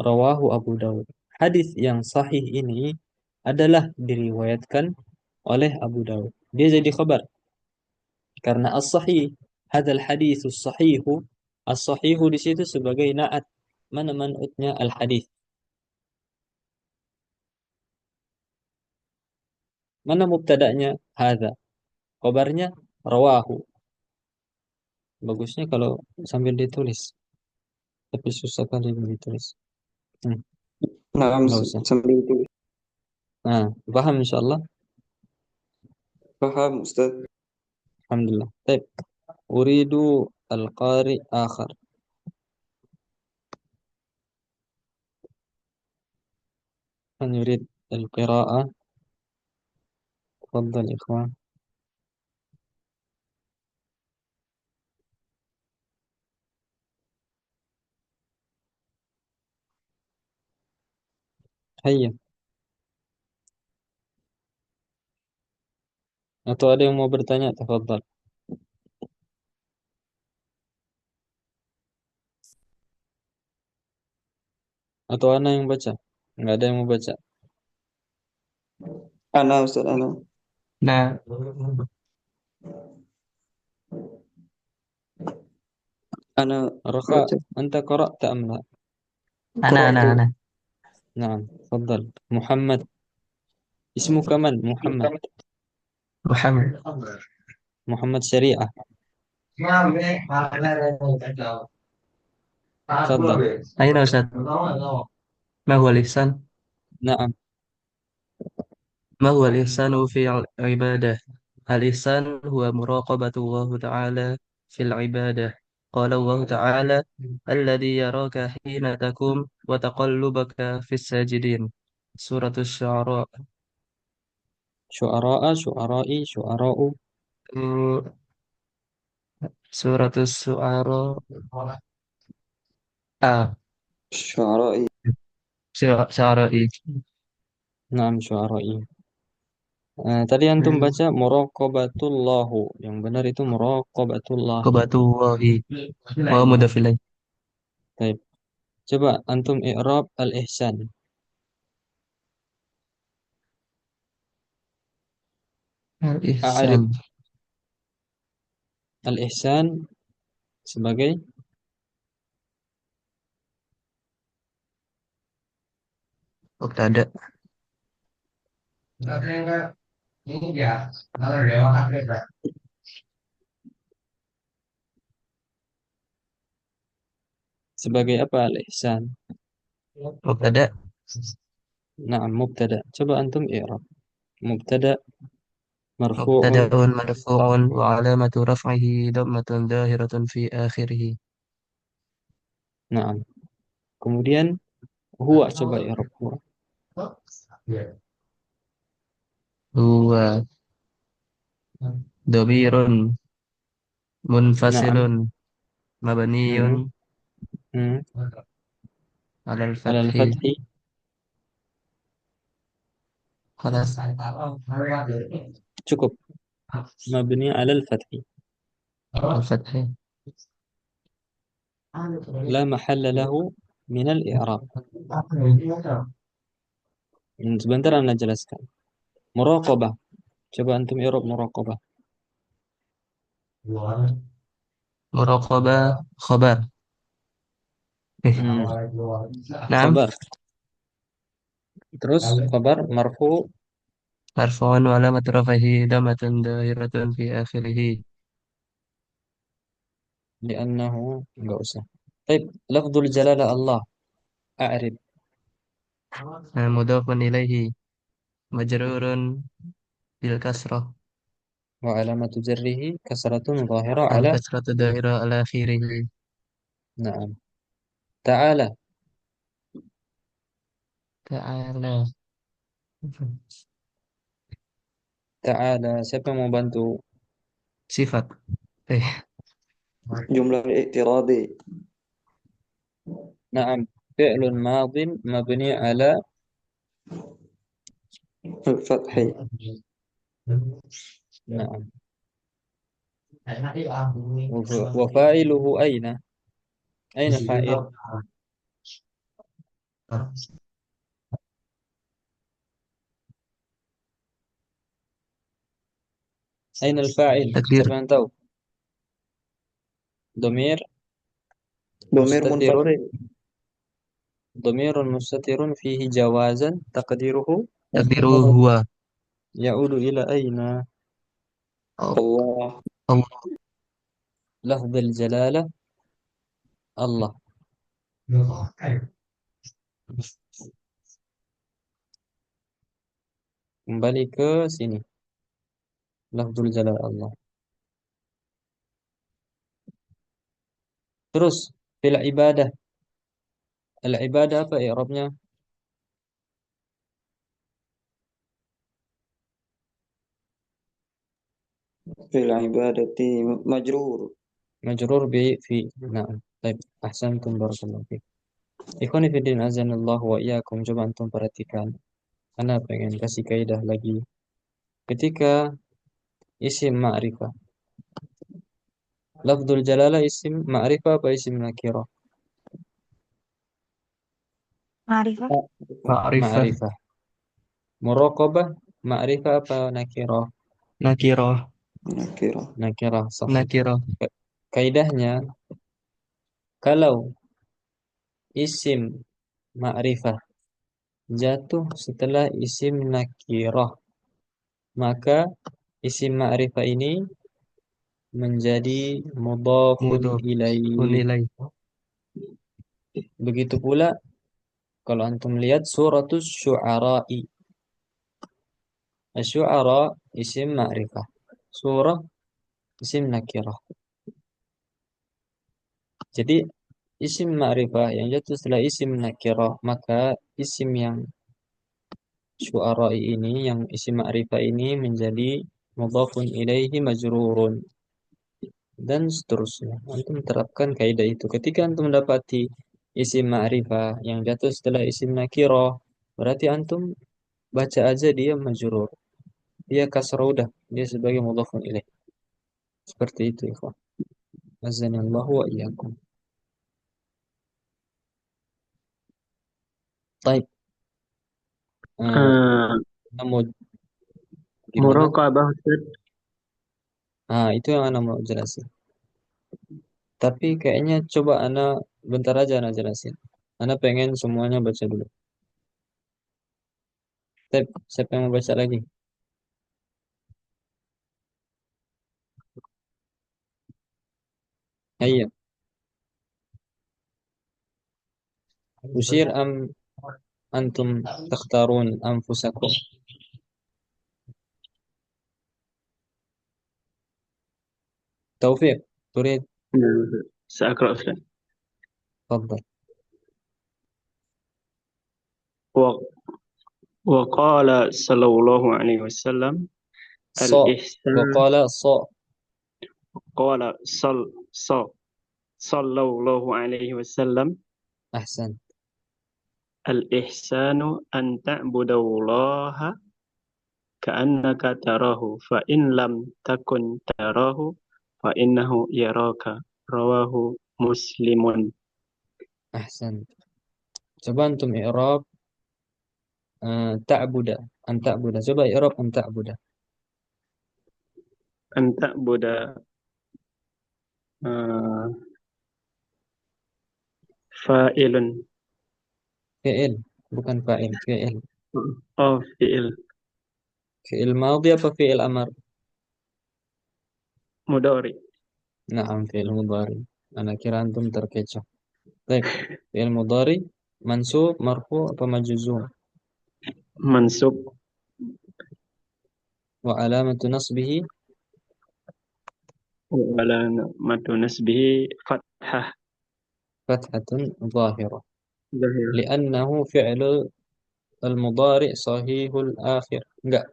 rawahu Abu Dawud. Hadis yang sahih ini adalah diriwayatkan oleh Abu Dawud. Dia jadi khabar. Karena as-sahih. Hadzal haditsus sahihu. As-sahihu di situ sebagai na'at. Mana man'utnya al-hadis. Mana mubtada'nya? Hadza. Khabarnya rawahu. Bagusnya kalau sambil ditulis. Tapi susah kali ditulis. Hmm, Nah, nggak usah. sambil itu Nah, paham insyaallah. Paham Ustaz. Alhamdulillah. Baik. Uridu al-qari akhar. Man yurid al-qira'ah. Tafadhal ikhwan. Hayya. Atau ada yang mau bertanya? Tafadhal. Atau ana yang baca? Enggak ada yang mau baca. Ana Ustaz, ana. Nah, Ana Raqa, baca. anta qara'ta am la? Qara'tu. أنا Naam, tafadhal. Muhammad. Ismuka man? Muhammad. محمد. Muhammad Syariah. تفضل. أين أستاذ؟ ما هو الإحسان؟ نعم. ما هو الإحسان في العبادة؟ الإحسان هو مراقبة الله تعالى في العبادة. قال الله تعالى: الذي يراك حين تقوم وتقلبك في الساجدين. سورة الشعراء. شعراء، شعرائي، شعراء. سورة الشعراء. آه Syu'ara'i. شعراء. Naam, syu'ara'i. Tadi antum baca muraqabatullahu. Yang benar itu muraqabatullahi. مراقبة الله ومضاف إليه. Baik. Coba antum i'rab al-ihsan. A'rif الإحسان al-ihsan sebagai مبتدأ. sebagai apa al-ihsan? مبتدأ. Naam, mubtada. Coba antum i'rab. Mubtada marfu'un. مبتدأ مرفوع وعلامة رفعه ضمة ظاهرة في آخره. Naam. Kemudian huwa, coba i'rab huwa. هو ضمير منفصل Naam. مبني Hmm. Hmm. على Ala الفتح. al-fathi. خلاص. Cukup. Mabni ala al-fathi. على الفتح. La mahalla lahu min al-i'rab. Sebentar Anda jelaskan. Muraqabah. Coba antum i'rab muraqabah. مراقبة خبر. Hmm. نعم. Khabar. Terus khabar marfu مرفوع وعلامة رفعه ضمة ظاهرة في آخره. li'annahu, enggak usah. Baik, lafdzul jalalah Allah. A'rib. مضاف إليه مجرور بالكسرة. Wa alamatu jarrihi kasratun zahira ala. الكسرة دائرة على آخره. Naam. Ta'ala. تعالى. Ta'ala. Siapa yang mau bantu? صفة. Jumlah i'tiradi. Naam. Fi'lun madin mabni ala. Al-Fathi. Naam. Wa fa'iluhu aina? Aina fa'il? Aina al-fa'il? تقدير Siapa yang tahu? Domir Domir mustatirun. munfasil. Domirun mustatirun fihi jawazan. Taqdiruhu تقديره هو ya'udu ila aina? Allah. الله. Lafdzul jalalah Allah. Kembali ke sini. Lafzul jalal Allah. Terus fil ibadah. Al ibadah apa i'rabnya? Fil ibadati majrur. Majrur bi fi. Na'am. Baik, ahsantum barakallahu fiik. Ikhwani fiddin azanallahu wa iyyakum. Coba antum perhatikan. Ana pengen kasih kaidah lagi. Ketika isim ma'rifah. Lafzul jalalah isim ma'rifah apa isim nakirah? Ma'rifah. Ma'rifah. Ma'rifah. Muraqabah ma'rifah apa nakirah? Nakirah. Nakirah. Nakirah, sahih. Nakirah. Kaidahnya kalau isim ma'rifah jatuh setelah isim nakirah, maka isim ma'rifah ini menjadi mudhafun Mudhaf. ilaih. Ilaih. Begitu pula kalau antum lihat suratus syu'ara'i. Asy-syu'ara isim ma'rifah. Surah isim nakirah. Jadi isim ma'rifah yang jatuh setelah isim nakirah, maka isim yang syu'ara'i ini, yang isim ma'rifah ini menjadi mudhafun ilaihi majrurun. Dan seterusnya. Antum terapkan kaidah itu. Ketika antum mendapati isim ma'rifah yang jatuh setelah isim nakirah, berarti antum baca aja dia majrur. Dia kasrah udah, dia sebagai mudhafun ilaih. Seperti itu, ikhwan. Azanillahu wa iyyakum. Baik. Namun gimana? Muraqabah Ustaz. Itu yang ana mau jelasin. Tapi kayaknya coba ana bentar aja ana jelasin. Ana pengen semuanya baca dulu. Siapa yang mau baca lagi? Ayo. Usyir am antum takhtarun anfusakum. Taufik, turid, سأقرأ أستاذ. تفضل. و- وقال صلى الله عليه وسلم صاء الإحسان. وقال صاء. قال صلى الله عليه وسلم أحسن. الإحسان أن تعبد الله كأنك تراه فإن لم تكن تراه فإنه يراك رواه مسلم. أحسن. Coba antum i'rab ta'buda, an ta'buda. Coba i'rab an ta'buda. أن تعبد فاعل. Fi'il, bukan fa'il, fi'il. فعل Fi'il madhi apa fi'il amar? مضارع. Naam, fi'il mudhari. Ana kira antum terkecoh. Baik, fi'il mudhari mansub, marfu apa majzum? منصوب Wa alamatu nasbihi وعلامة نسبه فتحة fathatun zahirah. ظاهرة. Li'annahu fi'lu al-mudhari sahihul akhir. Enggak,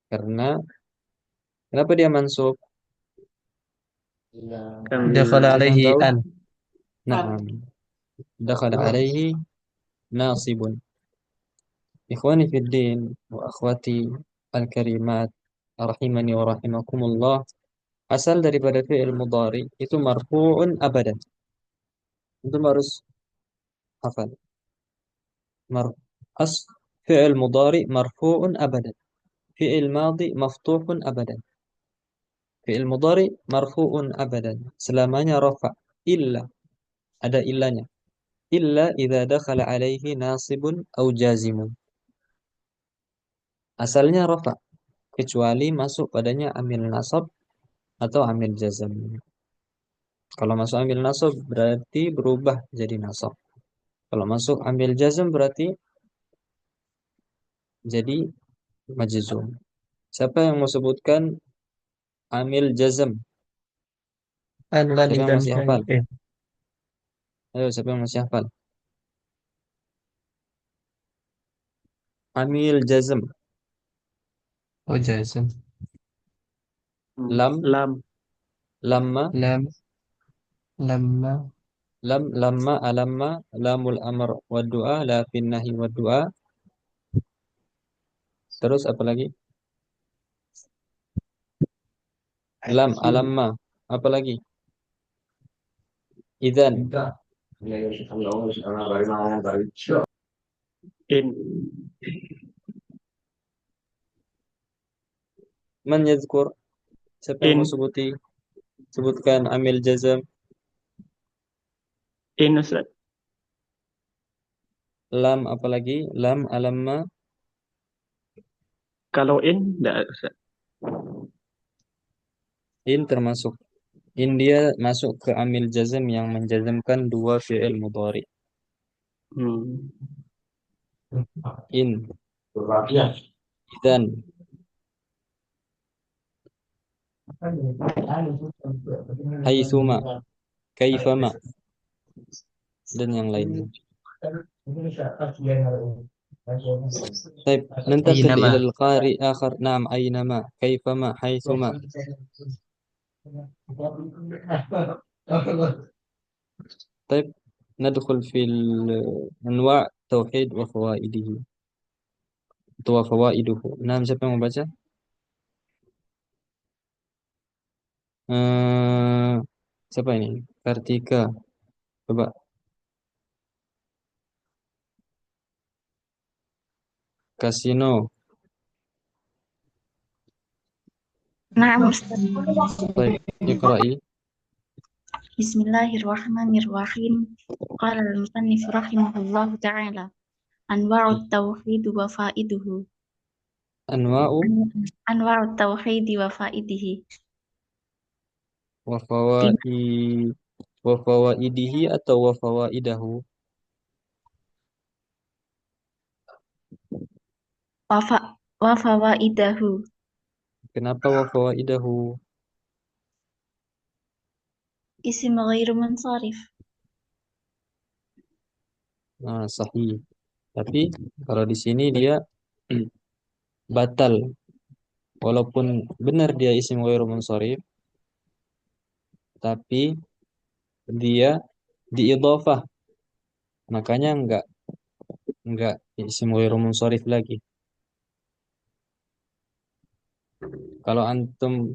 karena kenapa dia mansub? Dakhala Siapa yang alaihi tahu? an. Naam. Dakhala alaihi nasibun. Ikhwani fid din wa akhwati al-karimat rahimani wa rahimakumullah. Asal daripada fi'il mudhari itu marfu'un abadan. Itu harus hafal. Mar as fi'il mudhari marfu'un abadan. Fi'il madhi maftuhun abadan. Fi'il mudhari marfu'un abadan. Selamanya rafa. Illa. Ada illanya. Illa idza dakhala alaihi nasibun au jazimun. Asalnya rafa. Kecuali masuk padanya amil nasab atau amil jazam. Kalau masuk amil nasab berarti berubah jadi nasab. Kalau masuk amil jazam berarti jadi majzum. Siapa yang mau sebutkan amil jazm? An lan Siapa yang dan masih kai. hafal? Ayo, siapa yang masih hafal? Amil jazm. Oh jazm. Lam, Lam. lamma, Lam. Lamma. lamma, alamma, lamul amr wa du'a, la fin nahi wa du'a. Terus apa lagi? Lam, alamma. Apa lagi? Idzan, In. man yadhkur? Siapa yang mau In. sebutkan amil jazm? In, Ustaz. Lam apa lagi? Lam, alamma. Kalau in, enggak, Ustaz. In termasuk. In dia masuk ke amil jazm yang menjazmkan dua fi'il mudhari. Hmm. In, idzan, haitsuma, kaifama, dan yang lainnya. طيب ننتقل Ainama. إلى القارئ آخر. نعم، أينما، كيفما، حيثما. طيب ندخل في أنواع التوحيد وفوائده. Nah, siapa yang mau baca? Eh, siapa ini? Kartika. Coba. Kasino. نعم أستاذ. طيب اقرأي. بسم الله الرحمن الرحيم. قال المصنف رحمه الله تعالى: أنواع التوحيد وفائده. أنواع أنواع التوحيد وفائده. وفوائد وفوائده atau wafawaidahu. وفوائده Kenapa wafawaidahu? اسم غير منصرف. Nah, sahih. Tapi kalau di sini dia batal. Walaupun benar dia isim ghairu munsharif, tapi dia diidhafah. Makanya enggak isim ghairu munsharif lagi. Kalau antum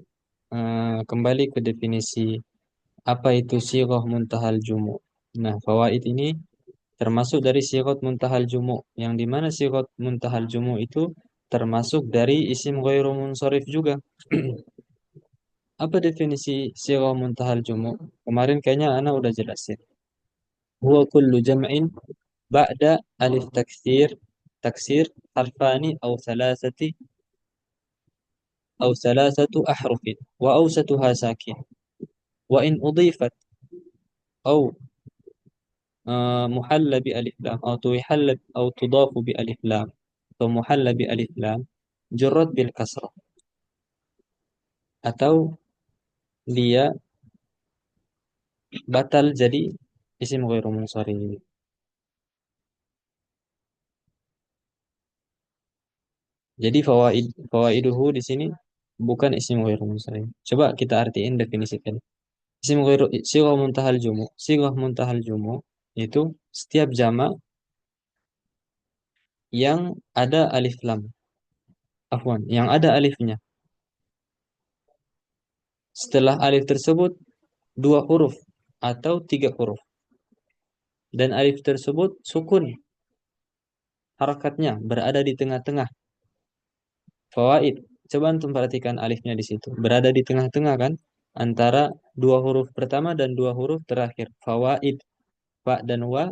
kembali ke definisi apa itu sighah muntahal jumu. Nah, fawaid ini termasuk dari sighah muntahal jumu, yang di mana sighah muntahal jumu itu termasuk dari isim ghairu munsharif juga. Apa definisi sighah muntahal jumu? Kemarin kayaknya ana udah jelasin. Huwa kullu jam'in ba'da alif taksir harfani أو ثلاثة أحرف وأوسطها ساكن وإن أضيفت أو محل بألف لام أو تضاف بألف لام أو محل بألف لام جرت بالكسرة atau dia batal jadi isim ghairu munsharif. Jadi fawaiduhu di sini bukan isim ghairu munsharif. Coba kita artiin definisikan. Sighah muntahal jumu itu setiap jamak yang ada alif lam. Afwan, yang ada alifnya. Setelah alif tersebut dua huruf atau tiga huruf. Dan alif tersebut sukun. Harakatnya berada di tengah-tengah. Fawaid. Coba antum perhatikan alifnya di situ. Berada di tengah-tengah kan? Antara dua huruf pertama dan dua huruf terakhir. Fawaid. Fa dan wa.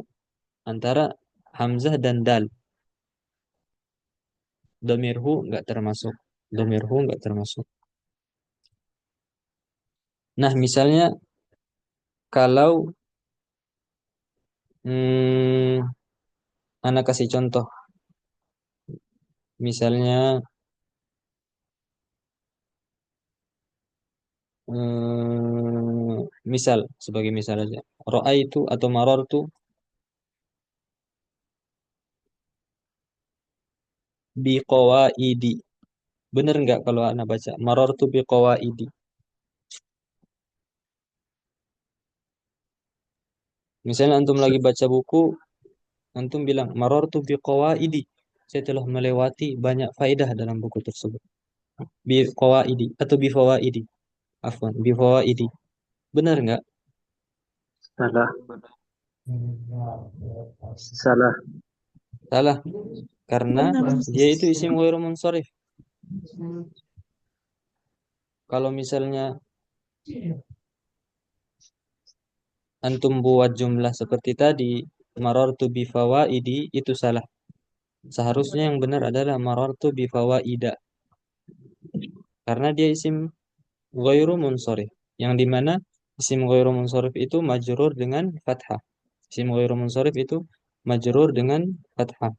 Antara hamzah dan dal. Domirhu nggak termasuk. Domirhu nggak termasuk. Nah, misalnya kalau anak kasih contoh. Misalnya Misal, sebagai misal aja. Ra'aitu atau marartu biqawaidi. Bener nggak kalau anak baca marartu biqawaidi? Misalnya antum lagi baca buku, antum bilang marartu biqawaidi. Saya telah melewati banyak faedah dalam buku tersebut. Biqawaidi atau bifawaidi. Afwan, bifawaidi. Benar nggak? Salah. Salah. Salah. Karena dia itu isim ghairu munsharif. Kalau misalnya antum buat jumlah seperti tadi, marartu bifawaidi, itu salah. Seharusnya yang benar adalah marartu bifawaida. Karena dia isim ghairu munsharif. Yang dimana isim ghairu munsharif itu majrur dengan fathah. Isim ghairu munsharif itu majrur dengan fathah.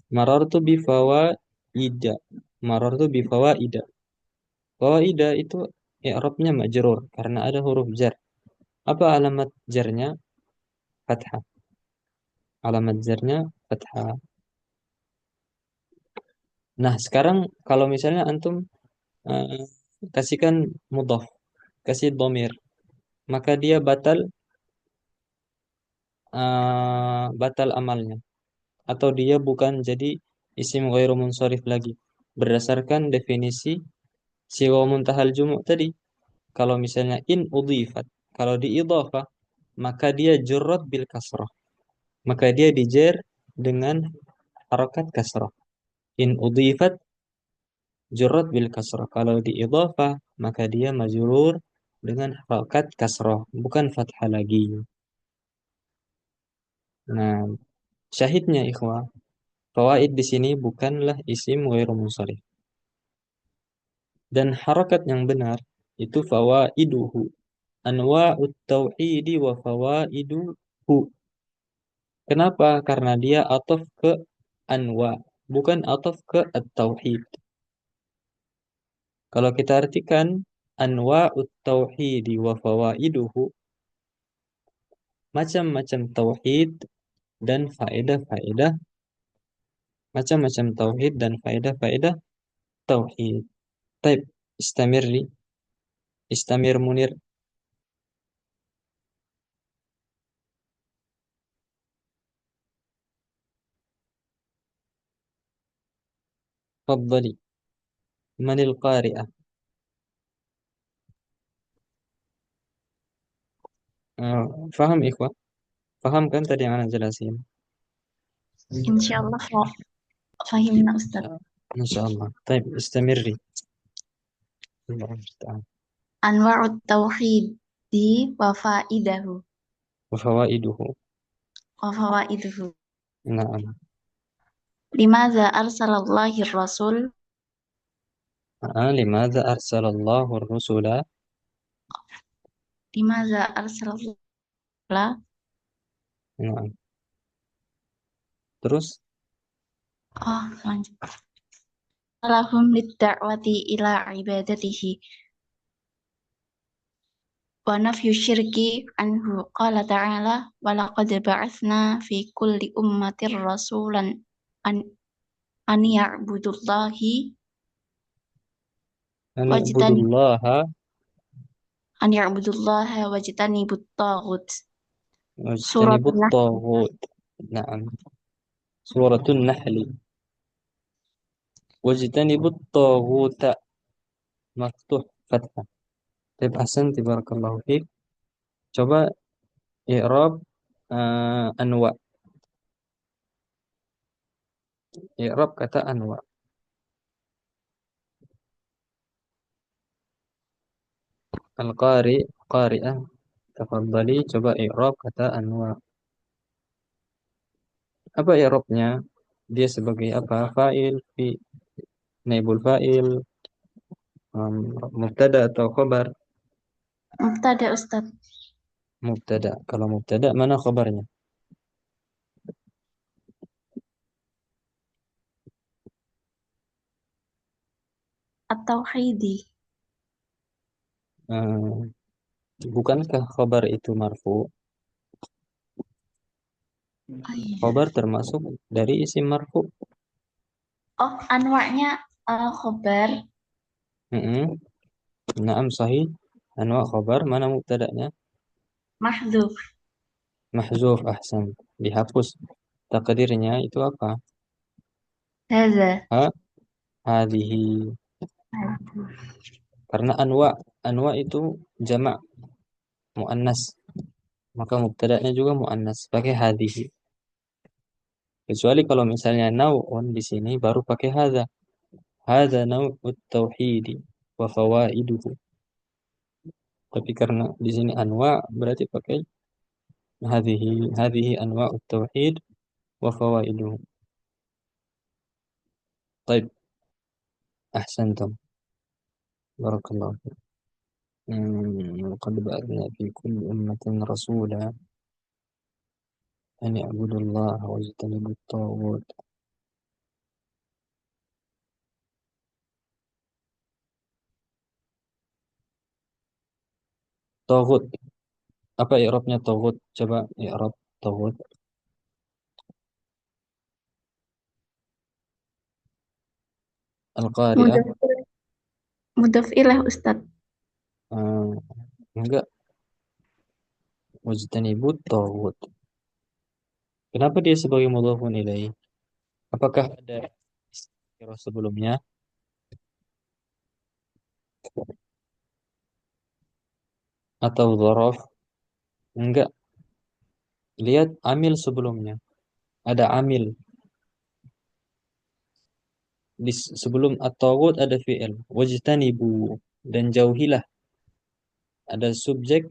Marartu bifawaida. Marartu bifawaida. Fawaida itu i'rabnya majrur karena ada huruf jar. Apa alamat jarnya? Fathah. Alamat jarnya fathah. Nah, sekarang kalau misalnya antum eh, kasihkan mudhaf, kasih dhamir, maka dia batal amalnya atau dia bukan jadi isim ghairu munsharif lagi berdasarkan definisi siwa muntahal jumu' tadi. Kalau misalnya in udhifat, kalau diidhafah, maka dia jurrat bil kasrah, maka dia dijer dengan harokat kasrah. In udhifat jurrat bil kasrah. Kalau diidhafah, maka dia majrur dengan harokat kasrah, bukan fathah lagi. Nah, syahidnya ikhwah, fawaid di sini bukanlah isim ghairu munsharif. Dan harokat yang benar itu fawaiduhu. Anwa'ut tauhidi wa fawaiduhu. Kenapa? Karena dia ataf ke anwa, bukan ataf ke at-tauhid. Kalau kita artikan anwa'ut tauhidi wa fawaiduhu, macam-macam tauhid dan faedah-faedah, macam-macam tauhid dan faedah-faedah tauhid. Taib, istamirri, istamir Munir. Faddali. Manil qari'ah. Faham ikhwah? Paham kan tadi yang anak jelasin? Insyaallah fahimna Ustaz. Insyaallah. Taib, istamirri. Allah musta'an. Anwa'ut tauhidi wa faidahu Wa fawaiduhu. wa fawaiduhu. Na'am. Limadza arsalallahu rasul Limadza arsalallahu ar-rusula? limadza arsalallahu Na'am. Terus lanjut. Lahum lid-da'wati ila ibadatihi wa nafyu syirki anhu qala ta'ala wa laqad ba'atsna fi kulli ummatir rasulan an an ya'budullahi an wajtani i'budullaha an ya'budullaha wajtanibut taghut. wajtanibut Suratun Nahl taghut. Na'am. Suratun Nahli. Wajtanibut taghuta. Maftuh fathah. Taib ahsanti barakallahu fiik. Coba i'rab anwa. I'rab kata anwa. Al-qari, qari'ah. Tafadhali coba i'rab kata anwa. Apa i'rabnya? Dia sebagai apa? Fa'il, fi, naibul fa'il, mubtada atau khabar? mubtada Ustaz. Mubtada. Kalau mubtada mana khabarnya? At-tauhidi Eh, bukankah khabar itu marfu? Oh iya. Khabar termasuk dari isim marfu. Oh, anwa'nya khobar Mm-mm. Naam sahih. Anwa khabar mana mubtada'nya? mahdzuf. Mahzuf, ahsan. Dihapus. Takdirnya itu apa? Hadza. Ha, hadhihi. Karena anwa itu jamak muannas. Maka mubtada'nya juga muannas pakai hadhihi. Kecuali kalau misalnya nau'un di sini baru pakai hadza. Hadza nau'ut tauhidi wa fawaiduhu. Tapi karena di sini anwa berarti pakai hadhihi anwa'ut tauhid wa fawaiduhu. Baik, ahsantum. Barakallahu fiik. Qad ba'athna fi kulli ummatin rasula an ya'budullaha wa yajtanibut taghut. Taghut. Apa i'rabnya taghut? Coba i'rab taghut. Al-Qari'ah. Mudhaf mudhaf ilah Ustaz. Eh, enggak, wajtanibut taghut. Kenapa dia sebagai mudhafun ilaih? Apakah ada istilah sebelumnya? Atau dzaraf? Enggak. Lihat amil sebelumnya. Ada amil. Sebelum at-taghut ada fi'il. Wajtanibu. Dan jauhilah. Ada subjek,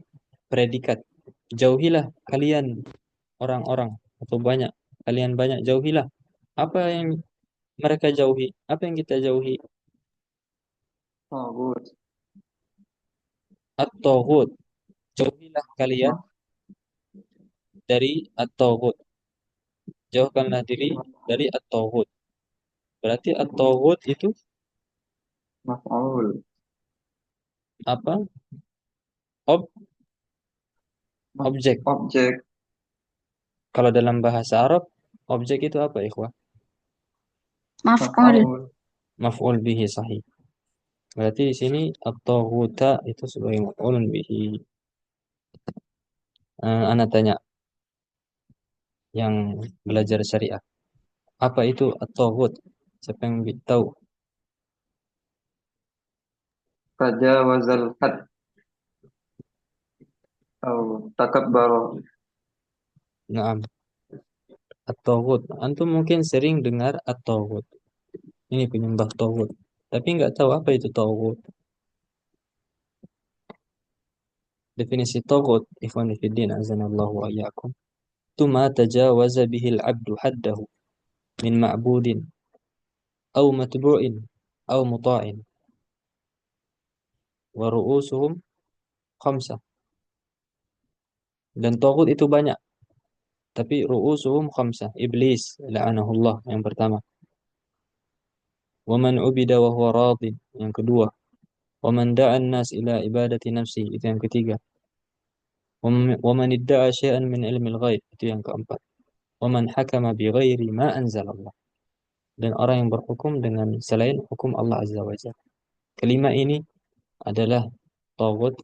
predikat. Jauhilah kalian orang-orang. Atau banyak. Kalian banyak jauhilah. Apa yang mereka jauhi? Apa yang kita jauhi? Tagut. At-taghut. Jauhilah kalian Maf- dari at-taghut. Jauhkanlah diri dari at-taghut. Berarti at-taghut itu Maf'ul. apa? Ob objek. Objek. Kalau dalam bahasa Arab, objek itu apa, ikhwah? Maf'ul. Maf'ul. Maf'ul bihi sahih. Berarti di sini at-taghuta itu sebagai maf'ulun bihi. Ana tanya yang belajar syariah. Apa itu at-taghut? Siapa yang tahu? Tajawazal had. Atau takabbara. Naam. At-taghut. Antum mungkin sering dengar at-taghut. Ini penyembah taghut. Tapi nggak tahu apa itu taghut. Definisi taghut, ikhwan fillah, azanallahu wa iyyakum. Itu ma tajawaza bihil abdu haddahu min ma'budin au matbu'in au muta'in wa ru'usuhum khamsah. Dan taghut itu banyak, tapi ru'usuhum khamsah. Iblis la'anahullah yang pertama. Wa man ubida wa huwa radin yang kedua. Wa man da'a an-nas ila ibadati nafsi itu yang ketiga. Wa man idda'a syai'an min ilmil ghaib itu yang keempat. Wa man hakama bi ghairi ma anzalallah. Dan orang yang berhukum dengan selain hukum Allah Azza wa Jalla. Kelima ini adalah taghut,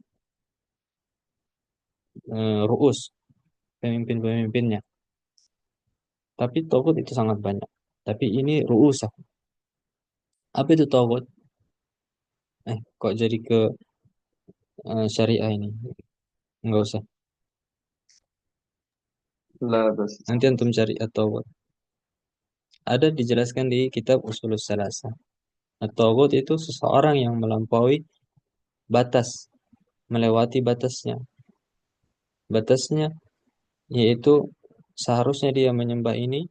ru'us, pemimpin-pemimpinnya. Tapi taghut itu sangat banyak. Tapi ini ru'usah. Apa itu taghut? Kok jadi ke syariah ini? Enggak usah. La bas. Nanti antum cari at-taghut. Ada dijelaskan di kitab Ushulus Salasah. At-taghut itu seseorang yang melampaui batas, melewati batasnya. Batasnya yaitu seharusnya dia menyembah ini,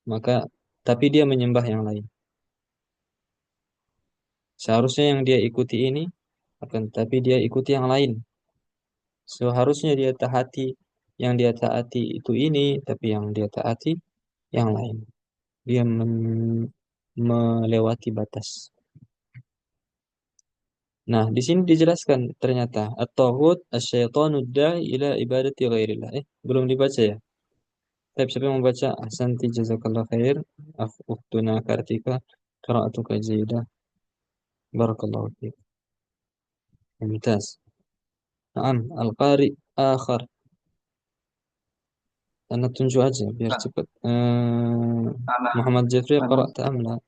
maka tapi dia menyembah yang lain. Seharusnya yang dia ikuti ini, akan tapi dia ikuti yang lain. Seharusnya dia taati yang dia taati itu ini, tapi yang dia taati yang lain. Dia melewati batas. Nah, di sini dijelaskan ternyata at-taghut asy-syaitanu da'i ila ibadati ghairillah. Belum dibaca ya? Tapi siapa yang membaca? Ahsanti jazakallah khair. Ukhtuna Kartika qira'atuka jayyidah. Barakallahu fiik. Mumtaz. Naam, al-qari akhar. Anda tunjuk aja biar cepat. Muhammad Jafri qara'ta am la?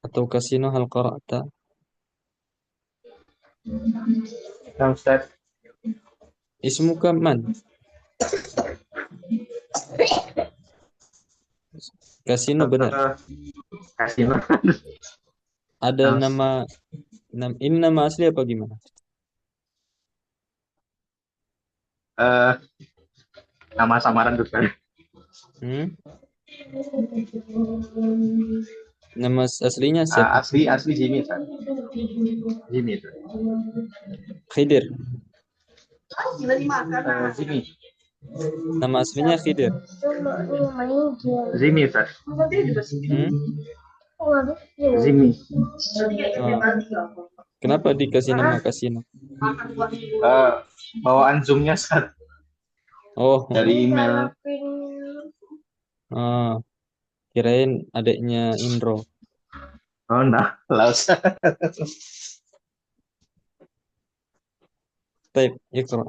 Atau Kasino hal qara'ta? Nah, Ustaz. Ismuka man? Kasino benar. Kasino. Ada Nah, ini nama asli apa gimana? eh, nama samaran Ustaz. Hmm? Nama aslinya siapa? Asli Jimmy, Ustaz. Jimmy, Ustaz. Khidir. Jimmy. Nama aslinya Khidir. Jimmy, Ustaz. Hmm? Jimmy. Kenapa dikasih nama Kasino? Bawaan Zoom-nya, Ustaz. Oh, Dari email. Kirain adiknya Indro. Oh, nah. Lah, Ustaz. Baik, Iqra.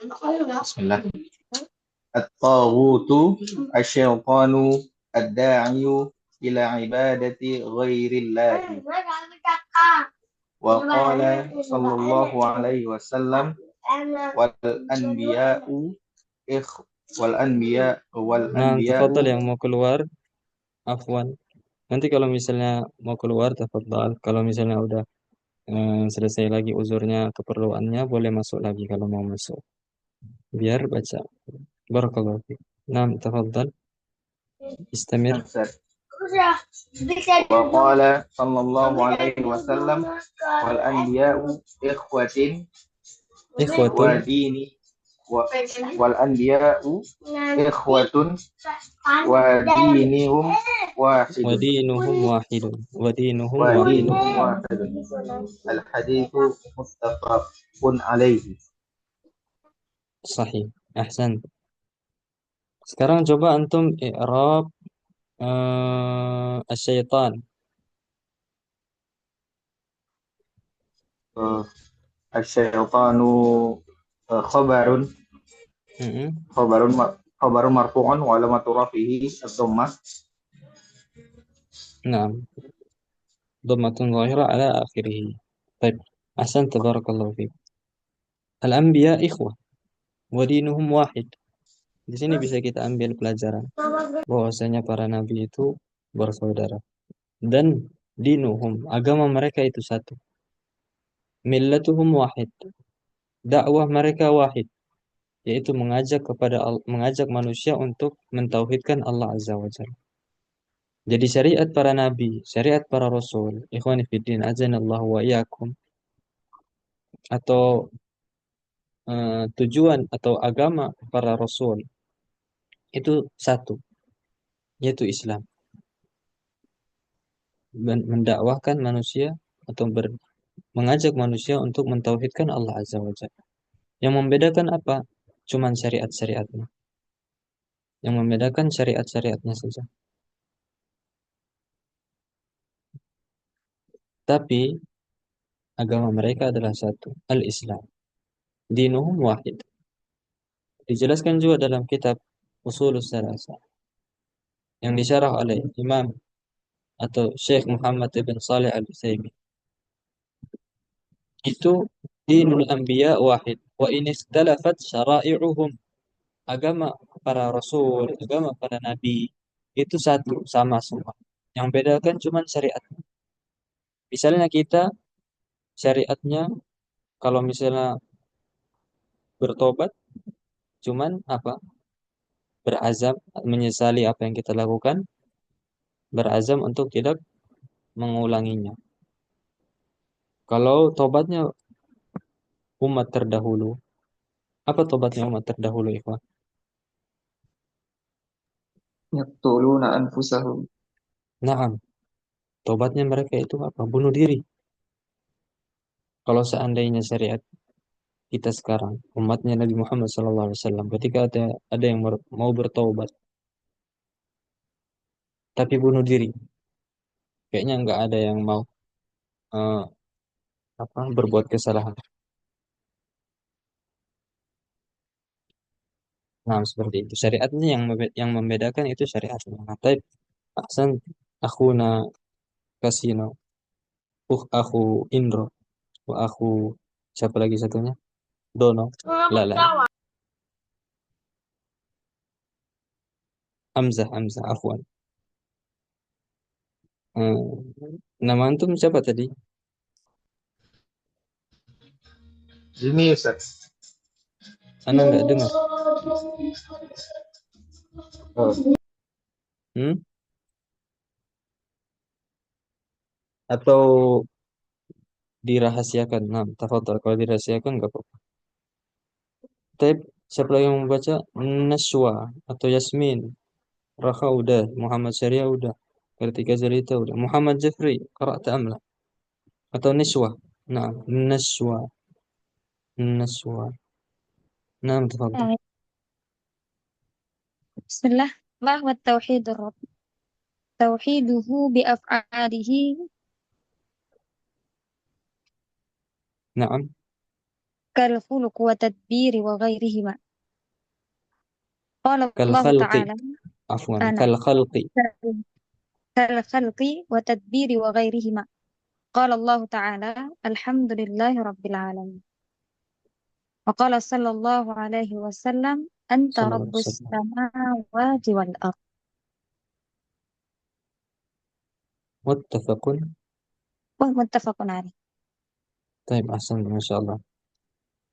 Bismillah. At-taghutu asy-syaitanu ad-da'iyu ila ibadati ghairillah. Wa qala sallallahu alaihi wasallam wal anbiya'u wal Nah, anbiya'u. tafadhal yang mau keluar, afwan. Nanti kalau misalnya mau keluar, tafadhal. Kalau misalnya udah selesai lagi uzurnya, keperluannya, boleh masuk lagi kalau mau masuk. Biar baca. Barakallahu fiik. Nah, tafadhal. Istamir. Wa qala sallallahu alaihi wasallam wal anbiya'u ikhwatin wa Ikhwatun dini wal anbiya'u ikhwatun wa dinihum wahidun. wadinuhum wahidun. Wadinuhum Wa wahidun. dinuhum wahidun. Al hadithu muttafaqun alaihi. Sahih. Ahsan. Sekarang coba antum i'rab asyaitan. Asy-syaitanu khabarun Mm-mm. khabarun marfu'un wa alamatu rafihi ad-dhammah. Naam. Dhammatun zahira ala akhirih. Baik. Ahsan, tabarakallahu fiik. Al-anbiya ikhwah wa dinuhum wahid. Di sini bisa kita ambil pelajaran bahwasanya para nabi itu bersaudara dan dinuhum, agama mereka itu satu. Millatuhum wahid. Dakwah mereka wahid, yaitu mengajak manusia untuk mentauhidkan Allah Azza wa Jalla. Jadi syariat para nabi, syariat para rasul, ikhwani fiddin, azanallahu wa iyyakum, atau tujuan atau agama para rasul itu satu, yaitu Islam. Mendakwahkan manusia atau mengajak manusia untuk mentauhidkan Allah Azza wa Jalla. Yang membedakan apa? Cuman syariat-syariatnya. Yang membedakan syariat-syariatnya saja. Tapi agama mereka adalah satu, al-Islam. Dinuhum wahid. Dijelaskan juga dalam kitab Ushulus Salasah yang disyarah oleh Imam atau Syekh Muhammad ibn Saleh Al-Utsaimin. Itu dinul anbiya wahid wa in istalafat syara'i'uhum. Agama para rasul, agama para nabi itu satu, sama semua. Yang bedakan cuma syariat. Misalnya kita syariatnya kalau misalnya bertobat cuman apa? Berazam menyesali apa yang kita lakukan, berazam untuk tidak mengulanginya. Kalau tobatnya umat terdahulu, apa tobatnya umat terdahulu, Ikhwan? Yaqtuluna anfusahum. Naam, Tobatnya mereka itu apa? Bunuh diri. Kalau seandainya syariat kita sekarang, umatnya Nabi Muhammad SAW, ketika ada yang mau bertobat, tapi bunuh diri, kayaknya nggak ada yang mau eh, berbuat kesalahan. Nah, seperti itu. Syariatnya yang membedakan itu syariatnya. Nah, tapi ahsan akhuna Kasino, aku Indro, aku siapa lagi satunya? Dono. Lala. Hamzah, afwan. Eh, nama antum siapa tadi? Ini Ustaz. Ana nggak dengar. Oh, Hmm? Atau dirahasiakan? Nah, tafadhol. Kalau dirahasiakan nggak apa-apa. Tapi siapa lagi yang membaca? Naswa atau Yasmin. Raka udah. Muhammad Syariah udah. Kartika Zarita udah. Muhammad Jeffrey. Qara'ta amla. Atau Niswa. Nah, Naswa. Naswa. Nah, tafadhol. بسم الله. ما هو التوحيد الرب؟ توحيده بأفعاله نعم. كالخلق وتدبير وغيرهما. قال الله كالخلق. تعالى عفوا. أنا كالخلق. كالخلق وتدبير وغيرهما. قال الله تعالى الحمد لله رب العالمين. وقال صلى الله عليه وسلم أنت صلى الله عليه رب وسلم. السماوات والأرض. متفق. ومتفق عليه. طيب أحسن ما شاء الله.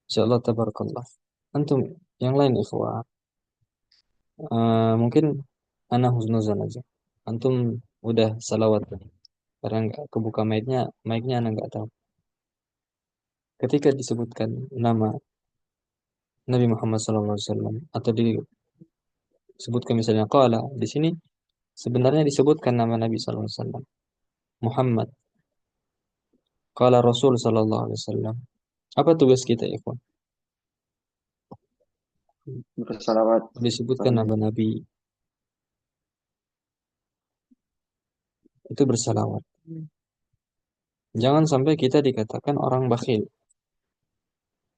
إن شاء الله تبارك الله. Antum yang lain ikhwah. Mungkin ana husnuzan aja. Antum udah salawat tadi. Karena nggak kebuka mic-nya ana nggak tahu. Ketika disebutkan nama Nabi Muhammad SAW atau disebutkan misalnya qala di sini sebenarnya disebutkan nama Nabi SAW. Muhammad. Qala Rasul SAW. Apa tugas kita ikhwan? Bersalawat Disebutkan kepada nama Nabi. Nabi itu bersalawat. Jangan sampai kita dikatakan orang bakhil.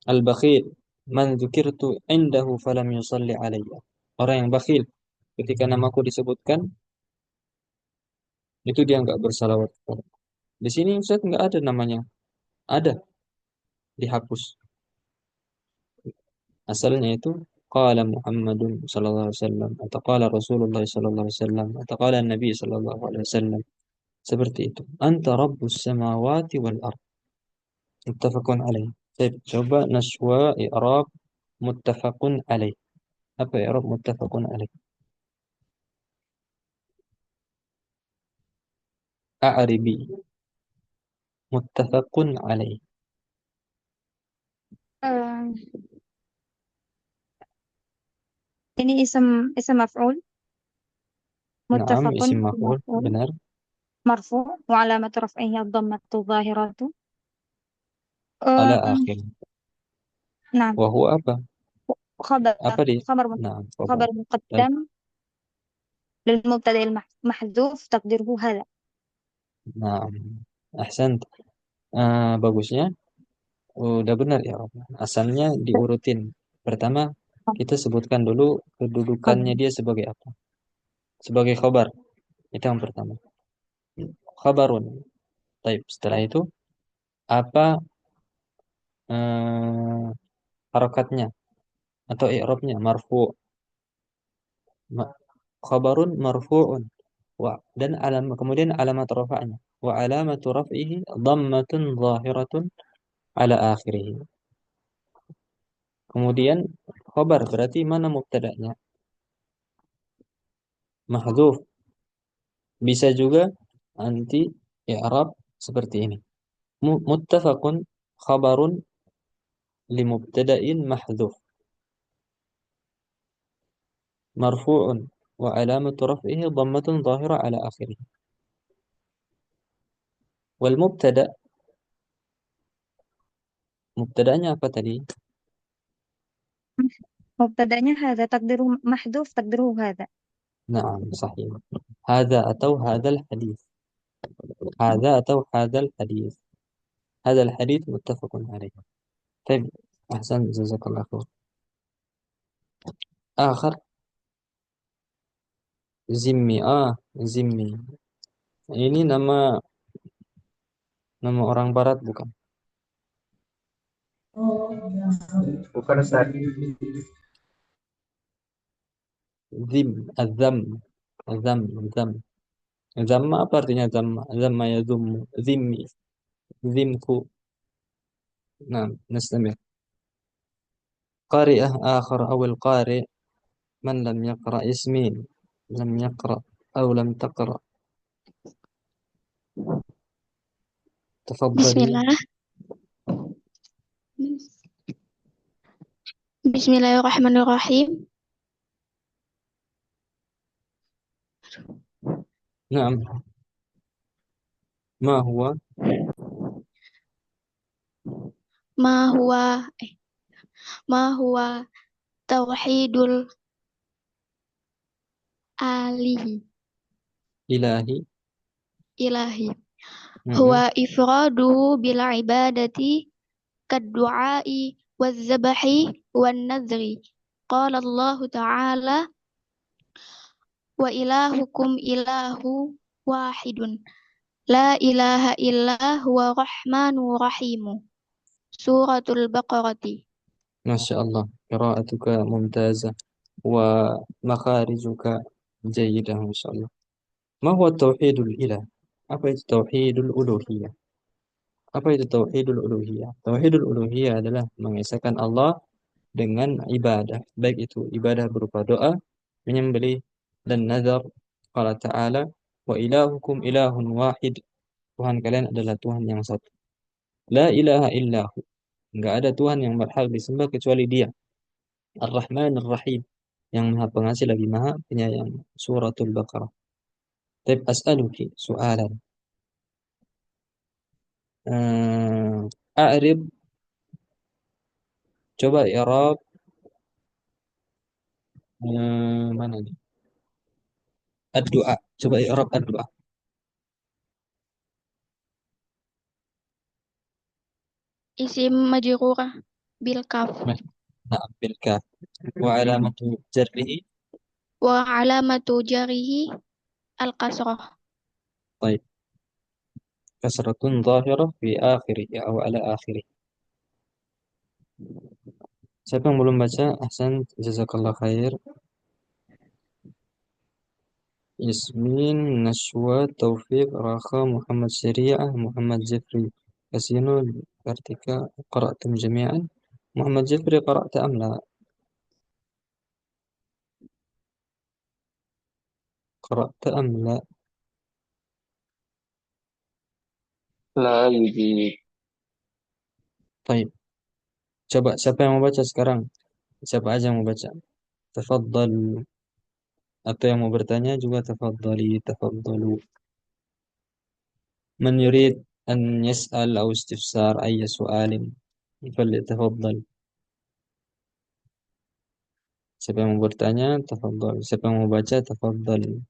Al-bakhil man dzukirtu indahu falam yusalli alayya. Orang yang bakhil ketika namaku disebutkan itu dia nggak bersalawat. Di sini Ustaz nggak ada namanya. Ada, dihapus. Asalnya itu qala Muhammadun sallallahu alaihi wasallam atau qala Rasulullah sallallahu alaihi wasallam atau qala Nabi sallallahu alaihi wasallam. Seperti itu. Anta rabbus samawati wal ard. Muttafaqun alaih. Baik, coba naswa i'rab muttafaqun alaih. Apa i'rab muttafaqun alaih? A'ribi. Muttafaqun alaih. آه، ini ism maf'ul Naam, متفق isim اسم maf'ul, مفعول benar. مرفوع وعلامة رفعه الضمة الظاهرة. Ala آه، akhir. نعم. Wa huwa apa? خبر Apa dia? خبر Naam, khabar. خبر Baik. مقدم للمبتدأ المحذوف تقديره هذا. Naam. Ahsan. Bagusnya. Udah benar ya, Rob. Asalnya diurutin. Pertama, kita sebutkan dulu kedudukannya خبر. dia sebagai apa? Sebagai khabar. Itu yang pertama. Khabarun. Baik. Setelah itu, apa eh, harokatnya atau i'rabnya? Marfu. Khabarun marfu'un. Dan kemudian alamat rafa'nya. Wa alamatu raf'ihi dhammatun zahiratun ala akhirih. Kemudian khabar berarti mana mubtada'nya? Mahdhuf. Bisa juga anti i'rab seperti ini. Muttafaqun khabarun li mubtada'in mahdhuf marfu'un wa alamatu raf'ihi dhammatun zahira ala akhirih. Wal mubtada, mubtada'nya apa tadi? مبتدأnya هذا تقديره محذوف تقديره هذا. Naam, sahih. Hadza atau hadzal hadis. Hadza atau hadzal hadis. Hadzal hadis muttafaqun alaih. Baik, ahsan, jazakallah khair. Akhir Zimmi, Zimmi. Ini nama orang barat bukan? Bukan Ustaz. Zim, azam, azam, azam. Zamma apa artinya zamma? Zamma ya zummu. Zimmi, zimku. Nah, nastamir. Qari'ah akhar awal qari' man lam yaqra ismin. Lam yaqra أو لم تقرأ. تفضلي. Bismillah. Bismillahirrahmanirrahim. نعم. ما هو Ma huwa ma huwa tauhidul alihi إلهي؟ ilahi. نعم. Huwa ifraduhu bil ibadati kaddu'ai waz-zabahi wan-nadhri. Qala Allah Ta'ala wa ilahukum ilahu wahidun la ilaha illa huwa rahmanur rahim. Suratul Baqarah. ما شاء الله، قراءتك ممتازة ومخارجك جيدة ما شاء الله. ما هو التوحيد الإله؟ Apa itu tauhidul uluhiyah? Apa itu tauhidul uluhiyah? Tauhidul uluhiyah adalah mengesahkan Allah dengan ibadah, baik itu ibadah berupa doa, menyembelih, dan nazar. Qala ta'ala, wa ilahukum ilahun wahid. Tuhan kalian adalah Tuhan yang satu. La ilaha illahu. Enggak ada Tuhan yang berhak disembah kecuali Dia. Ar-Rahman Ar-Rahim. Yang Maha Pengasih lagi Maha Penyayang. Suratul Baqarah. Taib as'aluki soalan. A'rib, coba i'rab, mana nih? Ad-du'a. Coba i'rab ad-du'a. Isim majrurah bil kaf Na'am bil kaf. Wa alamatu jarrihi. wa alamatu jarihi al kasrah. طيب. كسرة ظاهرة في آخره أو على آخره. Siapa yang belum baca? Ahsan, jazakallah khair. Yasmin, Nashwa, Taufik, Rakha, Muhammad Syariah, Muhammad Jeffrey, Kasino, Kartika, قرأتم جميعا. محمد جفري قرأت أم لا؟ قرأت أم لا؟ لا يجيب. طيب. Coba siapa yang mau baca sekarang? Siapa aja yang mau baca? Tafadhal. Atau yang mau bertanya juga tafadhali, tafadhalu. من يريد أن يسأل أو استفسار أي سؤال فليتفضل. Siapa yang mau bertanya, tafadhal. Siapa yang mau baca, tafadhal.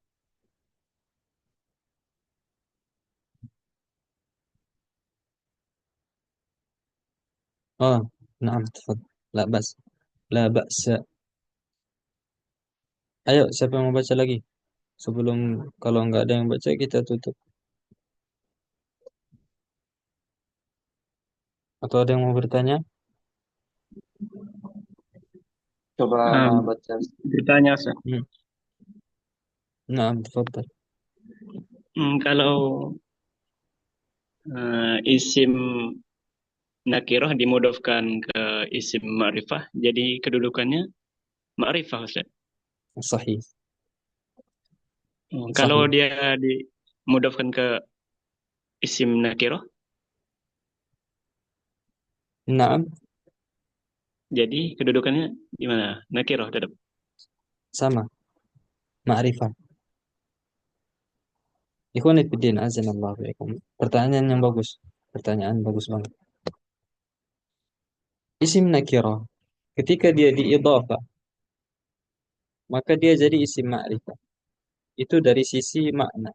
نعم تفضل. لا بأس. لا بأس. Ayo, siapa yang mau baca lagi? Sebelum, kalau nggak ada yang baca, kita tutup. Atau ada yang mau bertanya? Coba baca. Bertanya, Ustaz. Hmm. Nah, tafadhal. Kalau isim nakirah dimudofkan ke isim ma'rifah, jadi kedudukannya ma'rifah, Ustaz. Sahih. Kalau Sahih. dia dimudofkan ke isim nakirah, Naam, jadi kedudukannya gimana? Nakirah tetap. sama. Ma'rifah. Ikhwan fillah, azanallahu fiikum. Pertanyaan yang bagus. Pertanyaan bagus banget. Isim nakirah ketika dia diidhafah, maka dia jadi isim ma'rifah. Itu dari sisi makna.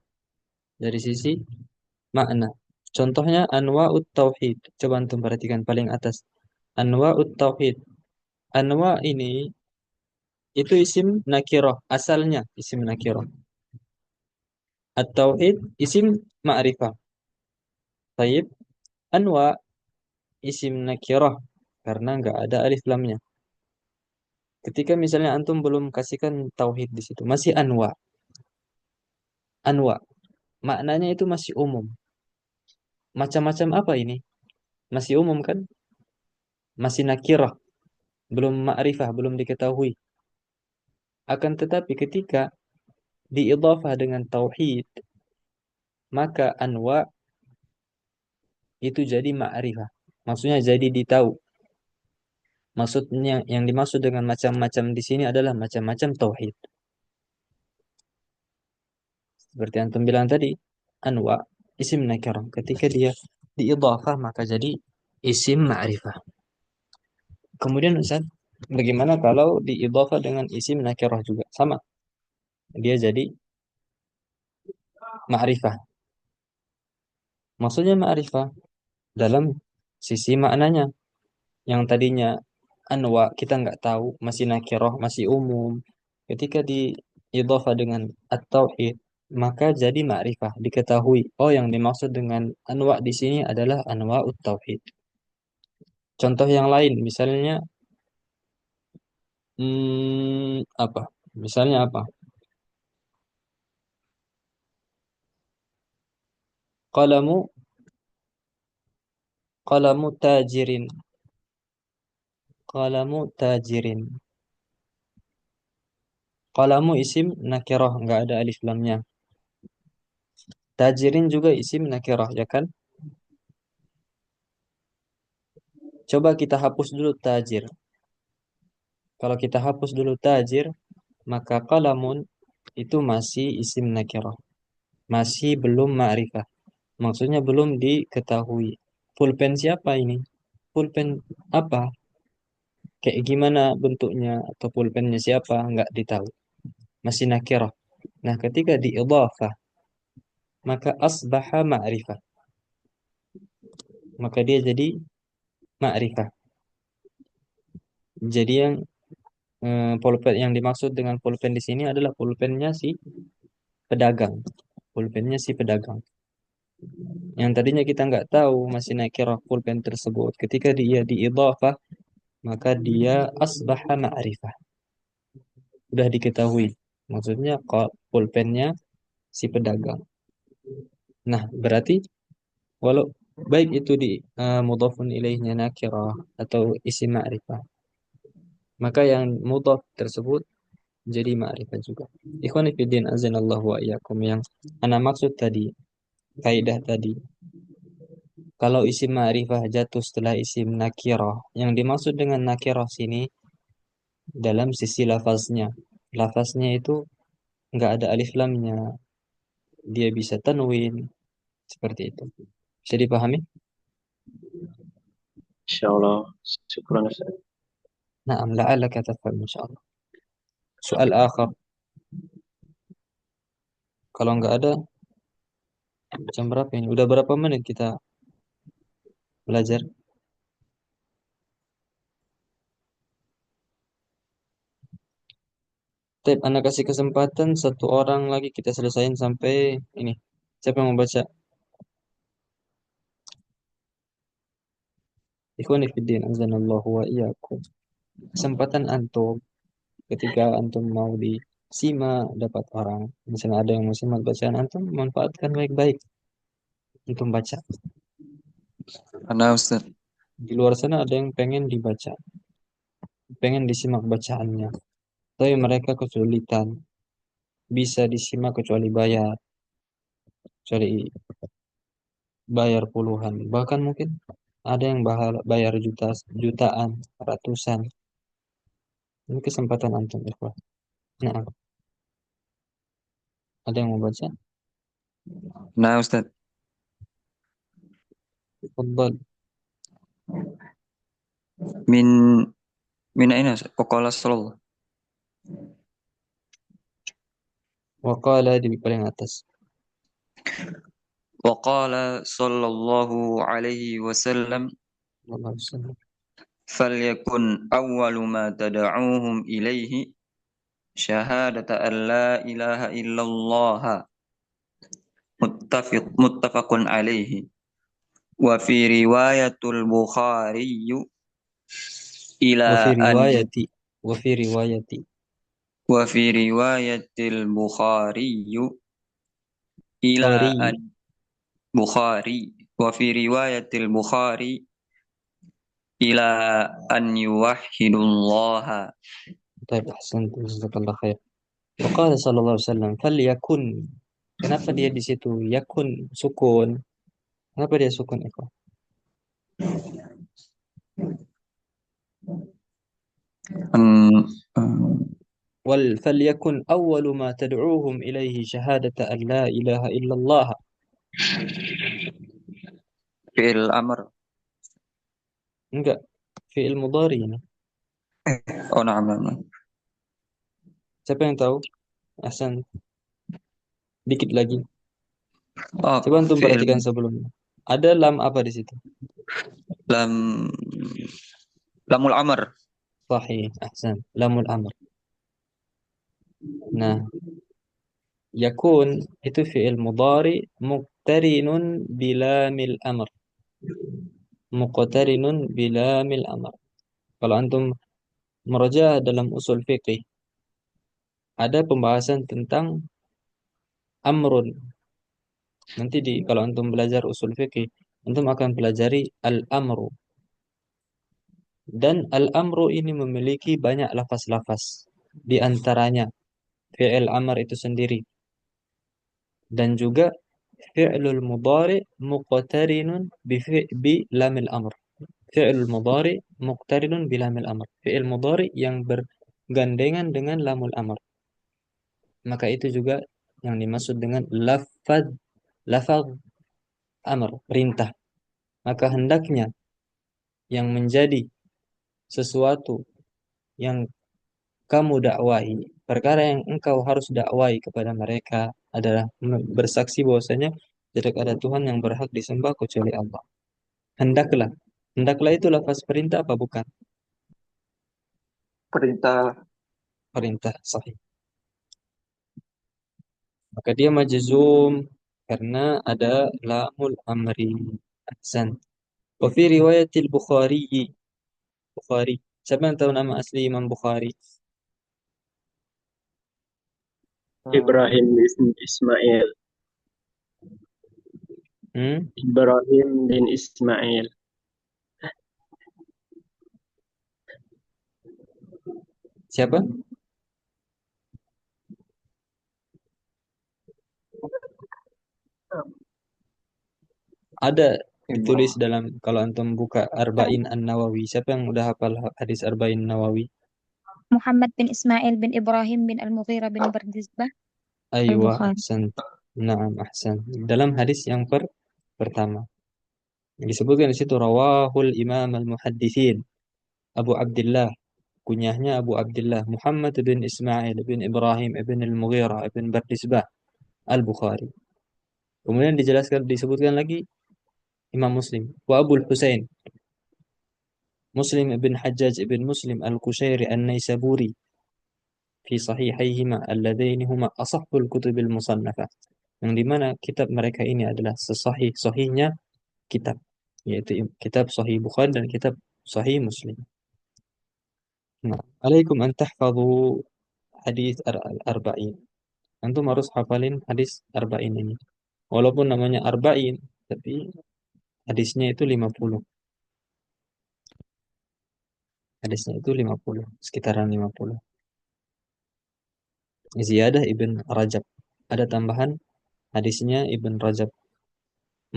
Dari sisi makna. Contohnya anwa'ut tauhid. Coba antum perhatikan paling atas. Anwa'ut tauhid. Anwa ini itu isim nakirah, asalnya isim nakirah. At-tauhid isim ma'rifah. Taib, anwa isim nakirah karena nggak ada alif lamnya. Ketika misalnya antum belum kasihkan tauhid di situ, masih anwa. Anwa, maknanya itu masih umum. Macam-macam apa ini? Masih umum kan? Masih nakirah, belum ma'rifah, belum diketahui. Akan tetapi ketika diidhafah dengan tauhid, maka anwa itu jadi ma'rifah. Maksudnya jadi ditahu. Maksudnya yang dimaksud dengan macam-macam di sini adalah macam-macam tauhid. Seperti antum bilang tadi, anwa isim nakirah. Ketika dia diidhafah maka jadi isim ma'rifah. Kemudian Ustaz, bagaimana kalau diidhafah dengan isim nakirah juga? Sama. Dia jadi ma'rifah. Maksudnya ma'rifah dalam sisi maknanya. Yang tadinya anwa kita nggak tahu, masih nakirah, masih umum. Ketika diidhafah dengan at-tauhid, maka jadi ma'rifah, diketahui. Oh, yang dimaksud dengan anwa di sini adalah anwa ut-tauhid. Contoh yang lain, misalnya apa? Misalnya apa? Qalamu qalamu tajirin. Qalamu tajirin. Qalamu isim nakirah, nggak ada alif lamnya. Tajirin juga isim nakirah, ya kan? Coba kita hapus dulu tajir. Kalau kita hapus dulu tajir, maka qalamun itu masih isim nakirah. Masih belum ma'rifah. Maksudnya belum diketahui. Pulpen siapa ini? Pulpen apa? Kayak gimana bentuknya atau pulpennya siapa? Nggak ditahu. Masih nakirah. Nah, ketika diidhafah, maka asbaha ma'rifah. Maka dia jadi ma'rifah. Jadi yang pulpen yang dimaksud dengan pulpen di sini adalah pulpennya si pedagang. Pulpennya si pedagang. Yang tadinya kita nggak tahu masih nakirah pulpen tersebut. Ketika dia diidhafah, maka dia asbaha ma'rifah. Sudah diketahui. Maksudnya pulpennya si pedagang. Nah, berarti walau baik itu di mudhafun ilaihnya nakirah atau isim ma'rifah, maka yang mudhaf tersebut jadi ma'rifah juga. Ikhwani fiddin azanallahu wa iyyakum, yang ana maksud tadi, kaidah tadi, kalau isim ma'rifah jatuh setelah isim nakirah, yang dimaksud dengan nakirah sini dalam sisi lafaznya. Lafaznya itu nggak ada alif lamnya, dia bisa tanwin, seperti itu. Bisa dipahami? Insyaallah. Syukran Ustaz. Na'am, la'allaka tafham insyaallah. Soal akhir, kalau nggak ada, jam berapa ini? Udah berapa menit kita belajar? Tep, Anda kasih kesempatan satu orang lagi kita selesain sampai ini. Siapa yang mau baca? Ikhwani fiddin, azanallahu wa iyyakum. Kesempatan antum ketika antum mau disimak dapat orang. Misalnya ada yang mau simak bacaan antum, manfaatkan baik-baik. Antum baca. Ana Ustaz. Di luar sana ada yang pengen dibaca, pengen disimak bacaannya. Tapi mereka kesulitan. Bisa disimak kecuali bayar. Kecuali bayar puluhan. Bahkan mungkin ada yang bayar jutaan, ratusan. Ini kesempatan antum, ikhwah. Nah, ada yang mau baca? Nah, Ustaz. تفضل. Min min aina Ustaz? Waqala sallallahu. وقال di paling atas. Waqala sallallahu alaihi wasallam Allah wasallam. falyakun awwalu ma tad'uuhum ilaihi syahadata an la ilaha illallah muttafaqun alaihi wa fi riwayatul Bukhari ila وفي an رواية وفي رواية wa fi riwayatil Bukhari ila قاري an Bukhari wa fi riwayatil Bukhari ila an yuwahhidullaha. طيب أحسنت جزاك الله خير. وقال صلى الله عليه وسلم فليكن. Kenapa dia di situ yakun sukun? Kenapa dia sukun itu? An- فليكن أول ما تدعوهم إليه شهادة أن لا إله إلا الله. Fi'il amr. Enggak, fi'il mudhari ini. Oh, na'am, na'am. Siapa yang tahu? Ahsan. Dikit lagi. Oh, Coba antum fi'il perhatikan sebelumnya. Ada lam apa di situ? lam lamul amr. Sahih, ahsan. Lamul amr. Nah, yakun itu fi'il mudhari muqtarinun bilamil amr. Muqtarinun bilamil amr. Kalau antum merajah dalam usul fiqih, ada pembahasan tentang amrun. Nanti kalau antum belajar usul fikih, antum akan pelajari al-amru. Dan al-amru ini memiliki banyak lafaz-lafaz. Di antaranya fi'il amr itu sendiri. Dan juga fi'lul mudhari muqtarinun bi lamil amr. Fi'lul mudhari muqtarinun bi lamil amr. Fi'il mudhari yang bergandengan dengan lamul amr. Maka itu juga yang dimaksud dengan lafaz amr, perintah. Maka hendaknya yang menjadi sesuatu yang kamu dakwahi, perkara yang engkau harus dakwai kepada mereka adalah bersaksi bahwasanya tidak ada Tuhan yang berhak disembah kecuali Allah. Hendaklah. Hendaklah itu lafaz perintah apa bukan? Perintah. Perintah, sahih. Maka dia majzum karena ada lamul amri. Ahsan. Wa fi riwayatil Bukhari. Bukhari. Siapa yang tahu nama asli Imam Bukhari? Ibrahim bin Ismail. Hmm? Ibrahim bin Ismail. Siapa? Ada ditulis dalam kalau antum buka Arba'in An-Nawawi. Siapa yang udah hafal hadis Arba'in Nawawi? Muhammad bin Ismail bin Ibrahim bin Al-Mughirah bin Bardizbah Aywa, Al-Bukhari. ahsan. Naam, ahsan. Dalam hadis yang pertama. Disebutkan di situ rawahul Imam Al-Muhadditsin Abu Abdullah. Kunyahnya Abu Abdullah Muhammad bin Ismail bin Ibrahim bin Al-Mughirah bin Bardizbah Al-Bukhari. Kemudian disebutkan lagi Imam Muslim wa Abu Husain Muslim ibn Hajjaj ibn Muslim Al-Qushairi An-Naisaburi fi sahihayhima alladaini huma asahhul kutubil musannafah, yang dimana kitab mereka ini adalah sesahih-sahihnya kitab, yaitu kitab Sahih Bukhari dan kitab Sahih Muslim. Nah, alaikum an tahfadhu hadis arba'in. Antum harus hafalin hadis arba'in ini. Walaupun namanya arba'in, tapi hadisnya itu 50. Hadisnya itu 50, sekitaran 50. Ziyadah Ibn Rajab. Ada tambahan hadisnya Ibn Rajab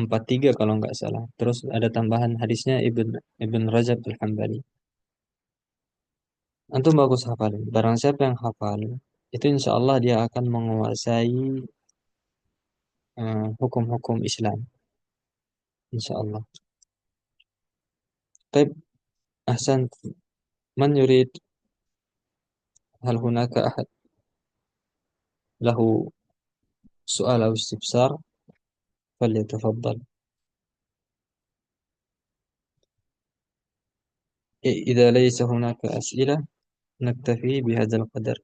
43 kalau nggak salah. Terus ada tambahan hadisnya Ibn Rajab Al-Hambali. Antum bagus hafalin. Barang siapa yang hafal, itu insya Allah dia akan menguasai hukum-hukum Islam insyaallah. طيب أحسنت. من يريد؟ هل هناك أحد له سؤال أو استفسار؟ فليتفضل. إذا ليس هناك أسئلة نكتفي بهذا القدر.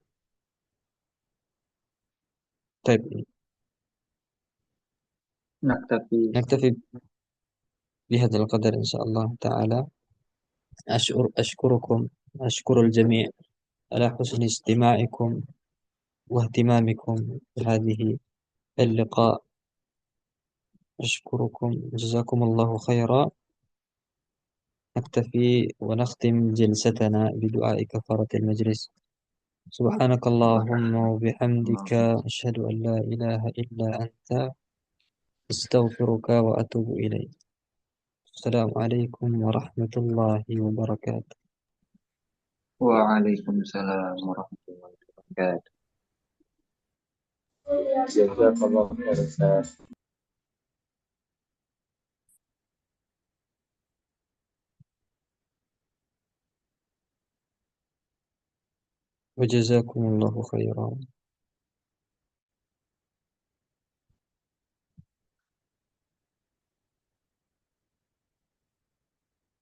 طيب نكتفي. نكتفي بهذا القدر إن شاء الله تعالى. أشكر الجميع على حسن استماعكم واهتمامكم بهذه اللقاء. أشكركم، جزاكم الله خيرا. نكتفي ونختم جلستنا بدعاء كفارة المجلس. سبحانك اللهم وبحمدك أشهد أن لا إله إلا أنت أستغفرك وأتوب إليك. السلام عليكم ورحمة الله وبركاته. وعليكم السلام ورحمة الله وبركاته. Jazakallah khair Ustaz. وجزاكم الله خيرا.